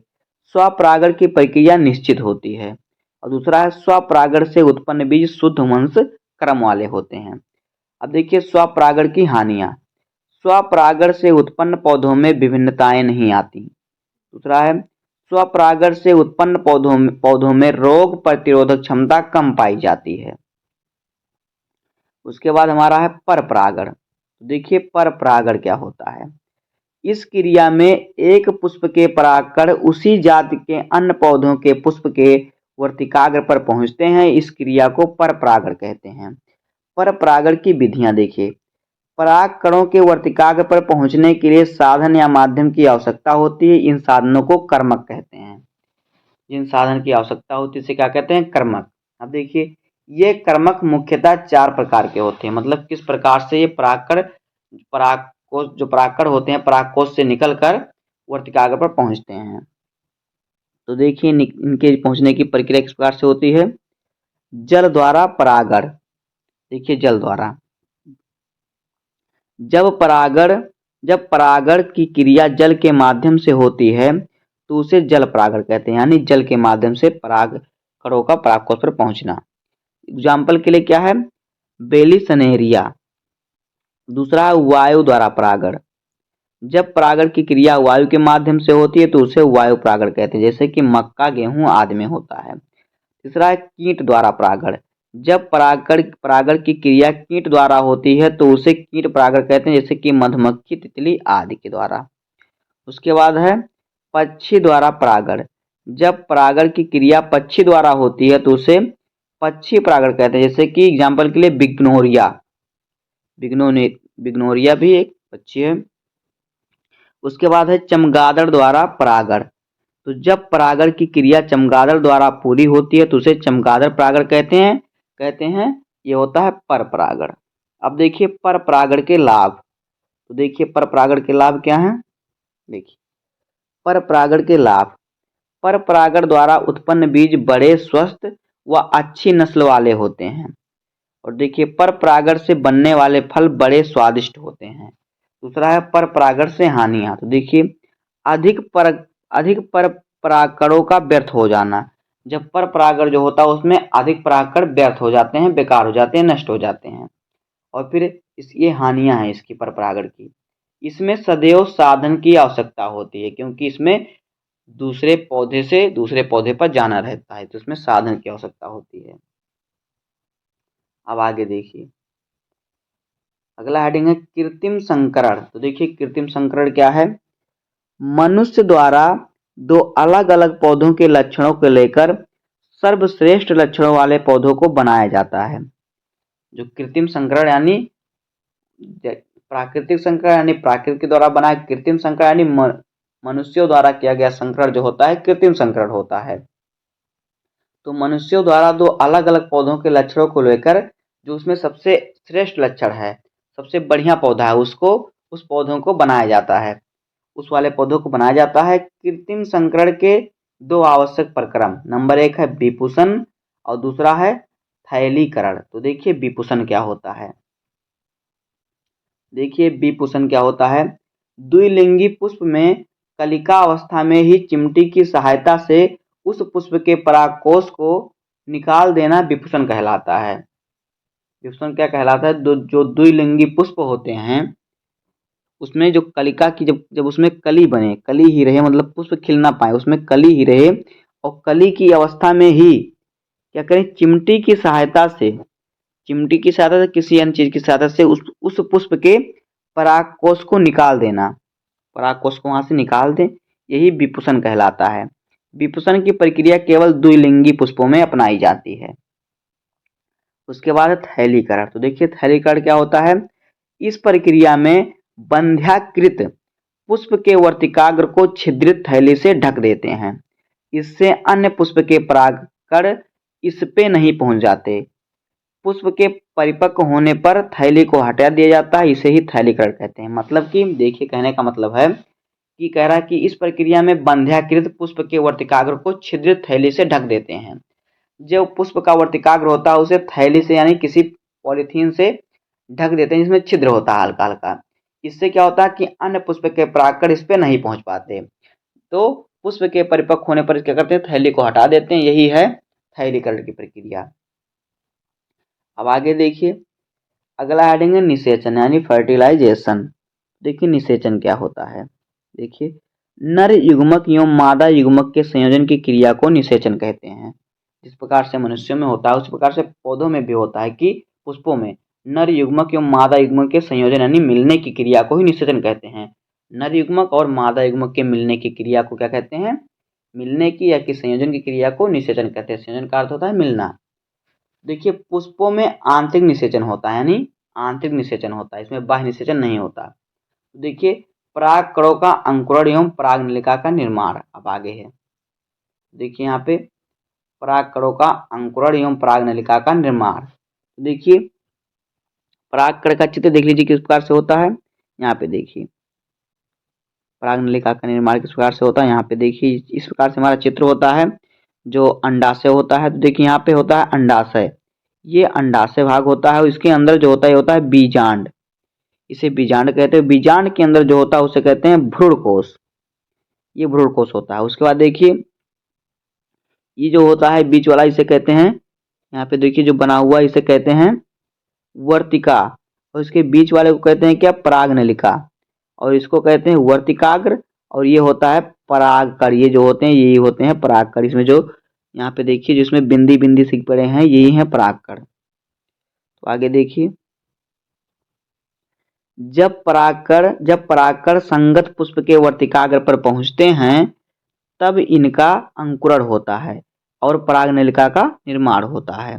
स्वपरागण की प्रक्रिया निश्चित होती है। और दूसरा है स्वपरागण से उत्पन्न बीज शुद्ध वंश क्रम वाले होते हैं। अब देखिए स्वपरागण की हानियां। स्वपरागण से उत्पन्न पौधों में विभिन्नताएं नहीं आती। दूसरा है स्वपरागण से उत्पन्न पौधों में रोग प्रतिरोधक क्षमता कम पाई जाती है। उसके बाद हमारा है परपरागण। देखिए परपरागण क्या होता है। इस क्रिया में एक पुष्प के परागकण उसी जाति के अन्य पौधों के पुष्प के वर्तिकाग्र पर पहुंचते हैं। इस क्रिया को परपरागण कहते हैं। परपरागण की विधियां देखिए। परागकणों के वर्तिकाग्र पर पहुंचने के लिए साधन या माध्यम की आवश्यकता होती है। इन साधनों को कर्मक कहते हैं। जिन साधन की आवश्यकता होती है इसे क्या कहते हैं? कर्मक। अब देखिए ये कर्मक मुख्यतः 4 प्रकार के होते हैं। मतलब किस प्रकार से ये परागकोश जो परागकण होते हैं परागकोश से निकलकर वर्तिकाग्र पर पहुंचते हैं। तो देखिए इनके पहुंचने की प्रक्रिया किस प्रकार से होती है। जल द्वारा परागण। देखिए जल द्वारा, जब परागण की क्रिया जल के माध्यम से होती है तो उसे जल परागण कहते हैं। यानी जल के माध्यम से परागकणों का परागकोश पर पहुंचना। एग्जाम्पल के लिए क्या है? बेली सनेरिया। दूसरा है वायु द्वारा परागण। जब परागण की क्रिया वायु के माध्यम से होती है तो उसे वायु परागण कहते हैं, जैसे कि मक्का गेहूं आदि में होता है। तीसरा है कीट द्वारा परागण। जब परागण की क्रिया कीट द्वारा होती है तो उसे कीट परागण कहते हैं, जैसे कि मधुमक्खी तितली आदि के द्वारा। उसके बाद है पक्षी द्वारा परागण। जब परागण की क्रिया पक्षी द्वारा होती है तो उसे पक्षी परागण कहते हैं, जैसे कि एग्जाम्पल के लिए बिग्नोरिया भी एक पक्षी है। उसके बाद है चमगादड़ द्वारा परागण। तो जब परागण की क्रिया चमगादड़ द्वारा पूरी होती है तो उसे चमगादड़ परागण कहते हैं। ये होता है पर परागण। अब देखिए पर परागण के लाभ। तो देखिए पर परागण के लाभ क्या हैं। देखिए पर परागण के लाभ। पर परागण द्वारा उत्पन्न बीज बड़े स्वस्थ व अच्छी नस्ल वाले होते हैं। और देखिए पर परागण से बनने वाले फल बड़े स्वादिष्ट होते हैं। दूसरा है पर परागण से हानियां। तो देखिए अधिक पर परागकणों का व्यर्थ हो जाना। जब पर परागण जो होता है उसमें अधिक परागकण व्यर्थ हो जाते हैं, बेकार हो जाते हैं, नष्ट हो जाते हैं। और फिर ये हानियां हैं इसकी पर परागण की। इसमें सदैव साधन की आवश्यकता होती है, क्योंकि इसमें दूसरे पौधे से दूसरे पौधे पर जाना रहता है, तो इसमें साधन की आवश्यकता होती है। अब आगे देखिए अगला हेडिंग है कृत्रिम संकरण। तो देखिए कृत्रिम संकरण क्या है। मनुष्य द्वारा दो अलग अलग पौधों के लक्षणों को लेकर सर्वश्रेष्ठ लक्षणों वाले पौधों को बनाया जाता है। जो कृत्रिम संकरण यानी प्राकृतिक संकरण यानी प्राकृतिक के द्वारा बनाया, कृत्रिम संकरण यानी मनुष्यों द्वारा किया गया संकरण जो होता है कृत्रिम संकरण होता है। तो मनुष्यों द्वारा दो अलग अलग पौधों के लक्षणों को लेकर जो उसमें सबसे श्रेष्ठ लक्षण है, सबसे बढ़िया पौधा है, उस पौधों को बनाया जाता है। उस वाले पौधों को बनाया जाता है। कृत्रिम संकरण के 2 आवश्यक प्रक्रम, नंबर 1 है विपुषण और दूसरा है थैलीकरण। तो देखिए विपुषण क्या होता है। देखिए विपुषण क्या होता है। द्विलिंगी पुष्प में कलिका अवस्था में ही चिमटी की सहायता से उस पुष्प के परागकोश को निकाल देना विपुषण कहलाता है। विपुषण क्या कहलाता है। जो द्विलिंगी पुष्प होते हैं उसमें जो कलिका की जब उसमें कली बने, कली ही रहे, मतलब पुष्प खिल ना पाए, उसमें कली ही रहे और कली की अवस्था में ही क्या करें, चिमटी की सहायता से किसी अन्य चीज की सहायता से उस पुष्प के परागकोश को निकाल देना, परागकोश को वहां से निकाल दें, यही विपुषण कहलाता है। विपुषण की प्रक्रिया केवल द्विलिंगी पुष्पों में अपनाई जाती है। उसके बाद है थैलीकरण। तो देखिए थैलीकरण क्या होता है। इस प्रक्रिया में बंध्याकृत पुष्प के वर्तिकाग्र को छिद्रित थैली से ढक देते हैं। इससे अन्य पुष्प के परागकण इस पे नहीं पहुंच जाते। पुष्प के परिपक्व होने पर थैली को हटा दिया जाता है, इसे ही थैलीकरण कहते हैं। मतलब कि देखिए कहने का मतलब है कि कह रहा है कि इस प्रक्रिया में बंध्याकृत पुष्प के वर्तिकाग्र को छिद्रित थैली से ढक देते हैं। जो पुष्प का वर्तिकाग्र होता है उसे थैली से यानी किसी पॉलीथीन से ढक देते हैं जिसमें छिद्र होता है हल्का हल्का। इससे क्या होता है कि अन्य पुष्प के परागकण इस पे नहीं पहुंच पाते, तो पुष्प के परिपक्व होने पर क्या करते हैं, थैली को हटा देते हैं। यही है थैलीकरण की प्रक्रिया। अब आगे देखिए, अगला हेडिंग है निषेचन यानी फर्टिलाइजेशन। देखिए निषेचन क्या होता है। देखिए, नर युग्मक एवं मादा युग्मक के संयोजन की क्रिया को निषेचन कहते हैं। जिस प्रकार से मनुष्यों में होता है उस प्रकार से पौधों में भी होता है कि पुष्पों में नर युग्मक एवं मादा युग्मक के संयोजन यानी मिलने की क्रिया को ही निषेचन कहते हैं। नर युग्मक और मादा युग्मक के मिलने की क्रिया को क्या कहते हैं, मिलने की या कि संयोजन की क्रिया को निषेचन कहते हैं। संयोजन का अर्थ होता है मिलना। देखिए, पुष्पों में आंतरिक निषेचन होता है यानी आंतरिक निषेचन होता है, इसमें बाह्य निषेचन नहीं होता। देखिए, परागकणों का अंकुरण एवं परागनलिका का निर्माण अब आगे है। देखिए यहाँ पे परागकणों का अंकुरण एवं परागनलिका का निर्माण। देखिए परागकण का चित्र देख लीजिए किस प्रकार से होता है। यहाँ पे देखिए परागनलिका का निर्माण किस प्रकार से होता है। यहाँ पे देखिए इस प्रकार से हमारा चित्र होता है जो अंडाशय होता है। तो देखिए यहाँ पे होता है अंडाशय, ये अंडाशय भाग होता है और इसके अंदर जो होता है ये होता है बीजांड, इसे बीजांड कहते हैं। बीजांड के अंदर जो होता है उसे कहते हैं भ्रूणकोश, ये भ्रूणकोश होता है। उसके बाद देखिए ये जो होता है बीच वाला इसे कहते हैं, यहाँ पे देखिए जो बना हुआ इसे कहते हैं वर्तिका, और इसके बीच वाले को कहते हैं क्या, परागनलिका, और इसको कहते हैं वर्तिकाग्र। और ये होता है परागकण, ये जो होते हैं यही होते हैं परागकण। इसमें जो यहाँ पे देखिए जिसमें बिंदी बिंदी से पड़े हैं यही है परागकण। तो आगे देखिए, जब परागकण संगत पुष्प के वर्तिकाग्र पर पहुंचते हैं तब इनका अंकुरण होता है और परागनलिका का निर्माण होता है।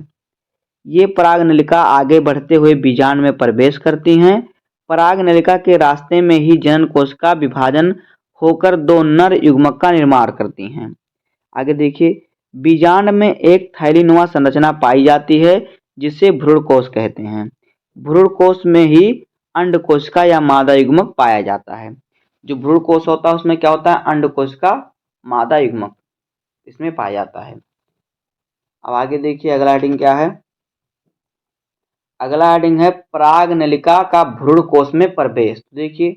ये परागनलिका आगे बढ़ते हुए बीजांड में प्रवेश करती हैं। परागनलिका के रास्ते में ही जनन कोश का विभाजन होकर दो नर युग्मक का निर्माण करती हैं। आगे देखिए, बीजांड में एक थैलीनुमा संरचना पाई जाती है जिसे भ्रूणकोश कहते हैं। भ्रूणकोश में ही अंडकोशिका या मादा युग्मक पाया जाता है। जो भ्रूणकोश होता है उसमें क्या होता है, अंडकोशिका मादा युग्मक इसमें पाया जाता है। अब आगे देखिए अगला हेडिंग क्या है। अगला हेडिंग है परागनलिका का भ्रूणकोश में प्रवेश। देखिए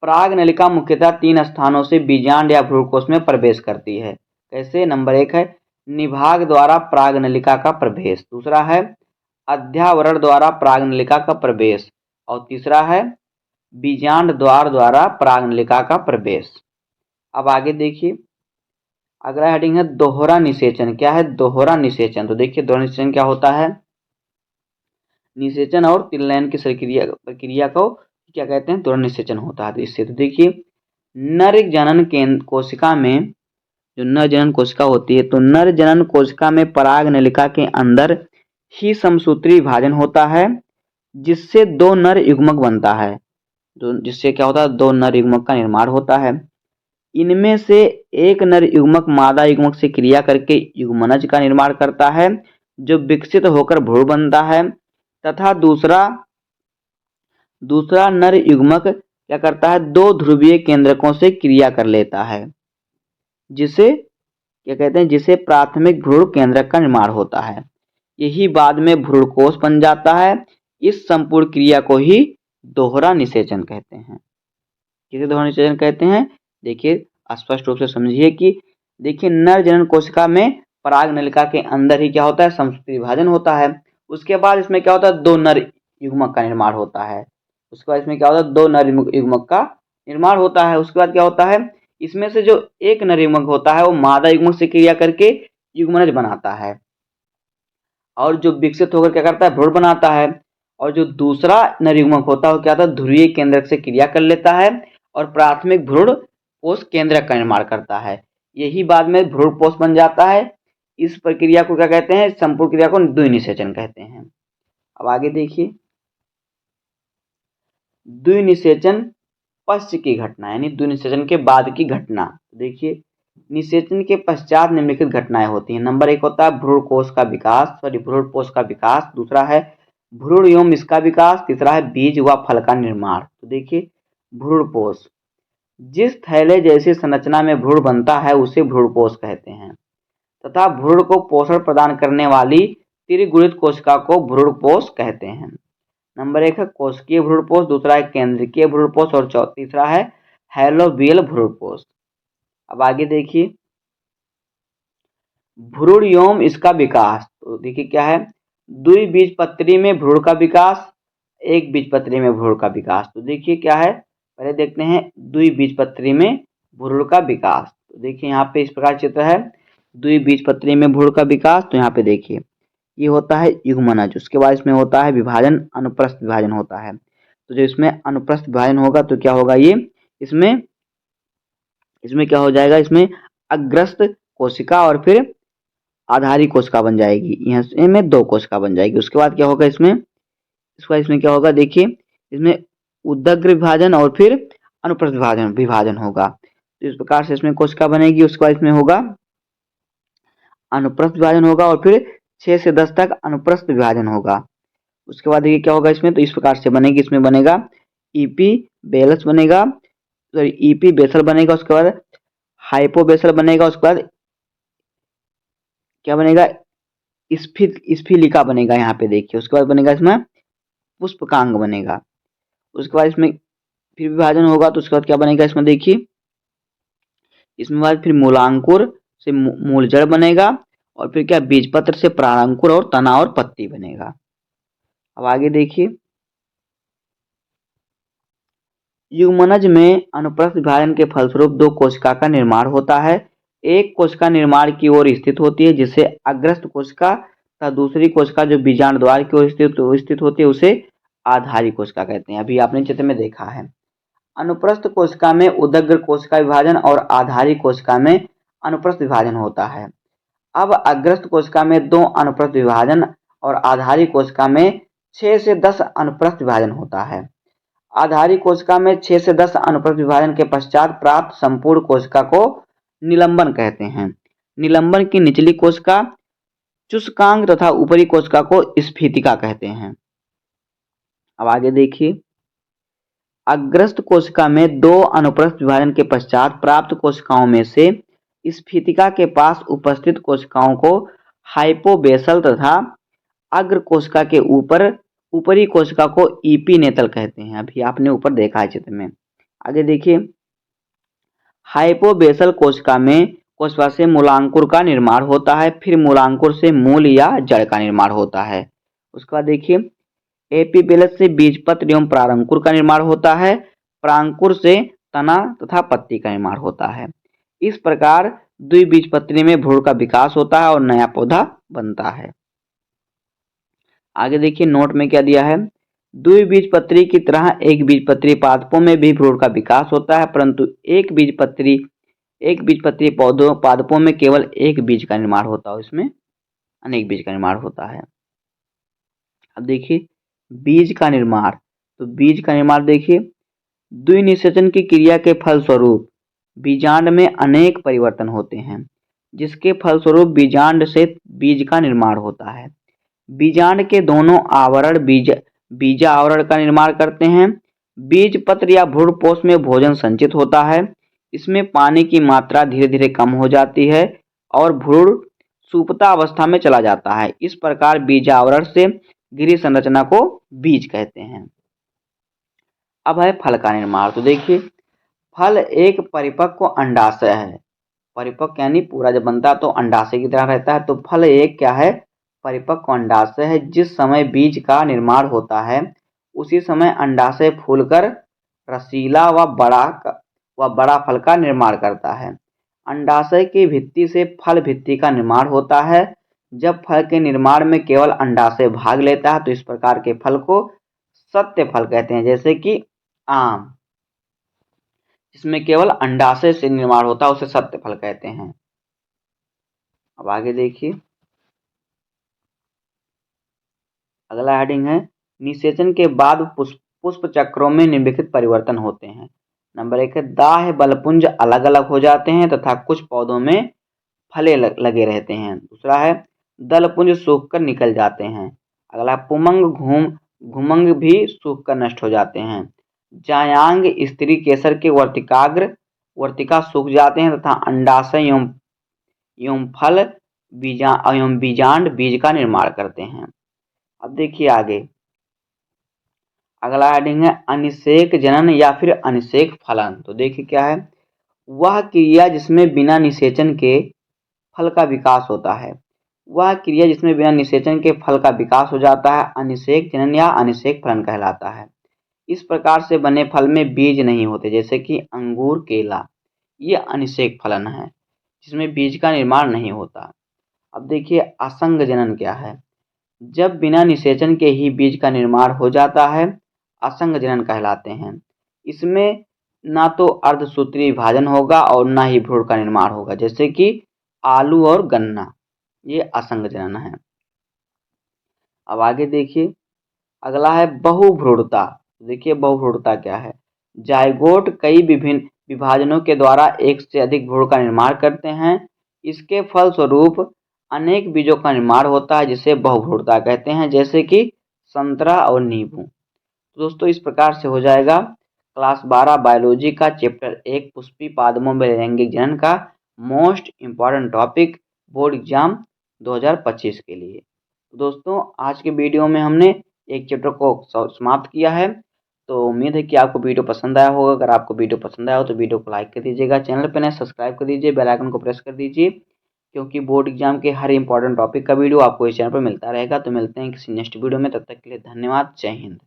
परागनलिका मुख्यतः 3 स्थानों से बीजांड या भ्रूणकोश में प्रवेश करती है। कैसे, नंबर 1 है निभाग द्वारा परागनलिका का प्रवेश, दूसरा है अध्यावरण द्वारा परागनलिका का प्रवेश, और तीसरा है बीजांड द्वार द्वारा परागनलिका का प्रवेश। अब आगे देखिए अगला हेडिंग है दोहरा निषेचन। क्या है दोहरा निषेचन। तो देखिए दोहरा निषेचन क्या होता है, निषेचन और तिल्यन की प्रक्रिया को क्या कहते हैं, दोहरा निषेचन होता है। तो इससे तो देखिए नर जनन केंद्र कोशिका में, जो नर जनन कोशिका होती है तो नर जनन कोशिका में परागनलिका के अंदर ही समसूत्री विभाजन होता है जिससे दो नर युग्मक बनता है, जिससे क्या होता है, दो नर युग्मक का निर्माण होता है। इनमें से एक नर युग्मक मादा युग्मक से क्रिया करके युग्मनज का निर्माण करता है जो विकसित होकर भ्रूण बनता है, तथा दूसरा नर युग्मक क्या करता है, दो ध्रुवीय केंद्रकों से क्रिया कर लेता है जिसे क्या कहते हैं, जिसे प्राथमिक भ्रूण केंद्रक का निर्माण होता है। यही बाद में भ्रूणकोश बन जाता है। इस संपूर्ण क्रिया को ही दोहरा निषेचन कहते हैं। किसे दोहरा निषेचन कहते हैं, देखिए स्पष्ट रूप से समझिए कि देखिए नर जनन कोशिका में परागनलिका के अंदर ही क्या होता है, समसूत्री विभाजन होता है। उसके बाद इसमें क्या होता है, दो नर युग्मक का निर्माण होता है। उसके बाद इसमें क्या होता है, दो नर युग्मक का निर्माण होता है। उसके बाद क्या होता है, इसमें से जो एक नर युग्मक होता है वो मादा युग्मक से क्रिया करके युग्मनज बनाता है, और जो विकसित होकर क्या करता है, भ्रूण बनाता है। और जो दूसरा नर युग्मक होता है वो क्या होता है, ध्रुवीय केंद्रक से क्रिया कर लेता है और प्राथमिक भ्रूण कोश केंद्रक का निर्माण करता है। यही बाद में भ्रूणपोष बन जाता है। इस प्रक्रिया को क्या कहते हैं, संपूर्ण क्रिया को द्विनिषेचन कहते हैं। अब आगे देखिए द्विनिषेचन पश्च की घटना यानी द्विनिषेचन के बाद की घटना। देखिए निषेचन के पश्चात निम्नलिखित घटनाएं होती हैं। नंबर 1 होता है भ्रूणकोश का विकास, भ्रूणपोष का विकास, दूसरा है भ्रूण एवं इसका विकास, तीसरा है बीज व फल का निर्माण। तो देखिए भ्रूणपोष, जिस थैले जैसी संरचना में भ्रूण बनता है उसे भ्रूणकोश कहते हैं, तथा भ्रूण को पोषण प्रदान करने वाली त्रिगुणित कोशिका को भ्रूणपोष कहते हैं। नंबर 1 है कोशिकीय भ्रूणपोष, दूसरा है केंद्रकीय भ्रूणपोष और तीसरा है हैलोवियल भ्रूणपोष। अब आगे देखिए भ्रूण एवं इसका विकास। तो देखिए क्या है, द्विबीजपत्री में भ्रूण का विकास, एक बीजपत्री में भ्रूण का विकास। तो देखिए क्या है, पहले देखते हैं द्विबीजपत्री में भ्रूण का विकास। तो देखिए यहाँ पे इस प्रकार चित्र है, द्विबीजपत्री में भ्रूण का विकास। तो यहाँ पे देखिए ये होता है युग्मनज, उसके बाद इसमें होता है विभाजन, अनुप्रस्थ विभाजन होता है। तो जो इसमें अनुप्रस्थ विभाजन होगा तो क्या होगा, ये इसमें क्या हो जाएगा, इसमें अग्रस्त कोशिका और फिर आधारी कोशिका बन जाएगी, यहाँ में 2 कोशिका बन जाएगी। उसके बाद क्या होगा, इसमें क्या होगा, देखिए इसमें उदग्र विभाजन और फिर अनुप्रस्थ विभाजन होगा। तो इस प्रकार से इसमें कोशिका बनेगी। उसके बाद इसमें होगा अनुप्रस्थ विभाजन होगा और फिर 6 से 10 तक अनुप्रस्थ विभाजन होगा। उसके बाद देखिए क्या होगा इसमें, तो इस प्रकार से बनेगी, इसमें बनेगा ईपी बेलस बनेगा, सॉरी ईपी बेसल बनेगा। उसके बाद हाइपोबेसल बनेगा। उसके बाद क्या बनेगा, स्फिलिका बनेगा यहाँ पे देखिए। उसके बाद बनेगा इसमें पुष्पकांग बनेगा। उसके बाद इसमें फिर विभाजन होगा। तो उसके बाद क्या बनेगा इसमें, देखिए इसमें बाद फिर मूलांकुर से मूलजड़ बनेगा और फिर क्या बीजपत्र से प्राणंकुर और तना और पत्ती बनेगा। अब आगे देखिए युग्मनज में अनुप्रस्थ विभाजन के फलस्वरूप 2 कोशिका का निर्माण होता है। एक कोशिका निर्माण की ओर स्थित होती है जिसे अग्रस्त कोशिका तथा दूसरी कोशिका जो बीजांड द्वार की ओर स्थित होती है उसे आधारी कोशिका कहते हैं। अभी आपने चित्र में देखा है, अनुप्रस्थ कोशिका में उदग्र कोशिका विभाजन और आधारी कोशिका में अनुप्रस्थ विभाजन होता है। अब अग्रस्त कोशिका में 2 अनुप्रस्थ विभाजन और आधारी कोशिका में 6 से 10 अनुप्रस्थ विभाजन होता है। आधारी कोशिका में 6 से 10 अनुप्रस्थ विभाजन के पश्चात प्राप्त संपूर्ण कोशिका को निलंबन कहते हैं। निलंबन की निचली कोशिका चुस्कांग तथा ऊपरी कोशिका को स्फीतिका कहते हैं। अब आगे देखिए अग्रस्त कोशिका में 2 अनुप्रस्थ विभाजन के पश्चात प्राप्त कोशिकाओं में से स्फीतिका के पास उपस्थित कोशिकाओं को हाइपोबेसल तथा अग्र कोशिका के ऊपरी कोशिका को ईपीनेतल कहते हैं। अभी आपने ऊपर देखा है चित्र में। आगे देखिए हाइपोबेसल कोशिका में कोशिका से मूलांकुर का निर्माण होता है, फिर मूलांकुर से मूल या जड़ का निर्माण होता है। उसके बाद देखिए एपीबेलस से बीजपत्र एवं प्रारंकुर का निर्माण होता है, प्रांकुर से तना तथा पत्ती का निर्माण होता है। इस प्रकार द्विबीजपत्री में भ्रूण का विकास होता है और नया पौधा बनता है। आगे देखिए नोट में क्या दिया है, द्विबीजपत्री की तरह एक बीजपत्री पादपों में भी भ्रूण का विकास होता है, परंतु एक बीजपत्री पादपों में केवल एक बीज का निर्माण होता है, इसमें अनेक बीज का निर्माण होता है। अब देखिए बीज का निर्माण, तो बीज का निर्माण देखिए द्विनिषेचन की क्रिया के फलस्वरूप बीजांड में अनेक परिवर्तन होते हैं, जिसके फलस्वरूप बीजांड से बीज का निर्माण होता है। बीजांड के दोनों आवरण बीजा आवरण का निर्माण करते हैं। बीज पत्र या भ्रूणपोष में भोजन संचित होता है, इसमें पानी की मात्रा धीरे धीरे कम हो जाती है और भ्रूण सुप्ता अवस्था में चला जाता है। इस प्रकार बीजावरण से घिरी संरचना को बीज कहते हैं। अब है फल का निर्माण। तो देखिए फल एक परिपक्व अंडाशय है, परिपक्व यानी पूरा जब बनता है तो अंडाशय की तरह रहता है। तो फल एक क्या है, परिपक्व अंडाशय है। जिस समय बीज का निर्माण होता है उसी समय अंडाशय फूलकर रसीला व बड़ा फल का निर्माण करता है। अंडाशय की भित्ति से फल भित्ति का निर्माण होता है। जब फल के निर्माण में केवल अंडाशय भाग लेता है तो इस प्रकार के फल को सत्य फल कहते हैं। जैसे कि आम, जिसमें केवल अंडाशय से निर्माण होता है उसे सत्य फल कहते हैं। अब आगे देखिए अगला हेडिंग है निषेचन के बाद पुष्प चक्रों में निम्नलिखित परिवर्तन होते हैं। नंबर 1 है दाह्य बलपुंज अलग अलग हो जाते हैं तथा कुछ पौधों में फले लगे रहते हैं। दूसरा है दलपुंज सूखकर निकल जाते हैं। अगला घुमंग भी सूखकर नष्ट हो जाते हैं। जायांग स्त्री केसर के वर्तिका सूख जाते हैं तथा अंडाशय एवं फल बीजांड बीज का निर्माण करते हैं। अब देखिए आगे अगला हेडिंग है अनिषेक जनन या फिर अनिषेक फलन। तो देखिए क्या है, वह क्रिया जिसमें बिना निषेचन के फल का विकास होता है, वह क्रिया जिसमें बिना निषेचन के फल का विकास हो जाता है अनिषेक जनन या अनिषेक फलन कहलाता है। इस प्रकार से बने फल में बीज नहीं होते, जैसे कि अंगूर, केला, ये अनिषेक फलन है जिसमें बीज का निर्माण नहीं होता। अब देखिए असंग जनन क्या है, जब बिना निषेचन के ही बीज का निर्माण हो जाता है, असंग जनन कहलाते हैं। इसमें ना तो अर्धसूत्रीय विभाजन होगा और ना ही भ्रूण का निर्माण होगा, जैसे कि आलू और गन्ना, ये असंग जनन है। अब आगे देखिए, अगला है बहुभ्रूणता। देखिए बहुभ्रूणता क्या है, जाइगोट कई विभिन्न विभाजनों के द्वारा एक से अधिक भ्रूण का निर्माण करते हैं। इसके फलस्वरूप अनेक बीजों का निर्माण होता है जिसे बहुभ्रूणता कहते हैं, जैसे कि संतरा और नींबू। तो दोस्तों इस प्रकार से हो जाएगा क्लास 12 बायोलॉजी का चैप्टर 1 पुष्पी पादपों में लैंगिक जनन का most important topic board exam 2025 के लिए। तो दोस्तों आज के वीडियो में हमने एक चैप्टर को समाप्त किया है। तो उम्मीद है कि आपको वीडियो पसंद आया होगा। अगर आपको वीडियो पसंद आया हो तो वीडियो को लाइक कर दीजिएगा, चैनल पर नए सब्सक्राइब कर दीजिए, बेल आइकन को प्रेस कर दीजिए, क्योंकि बोर्ड एग्जाम के हर इंपॉर्टेंट टॉपिक का वीडियो आपको इस चैनल पर मिलता रहेगा। तो मिलते हैं किसी नेक्स्ट वीडियो में, तब तक के लिए धन्यवाद, जय हिंद।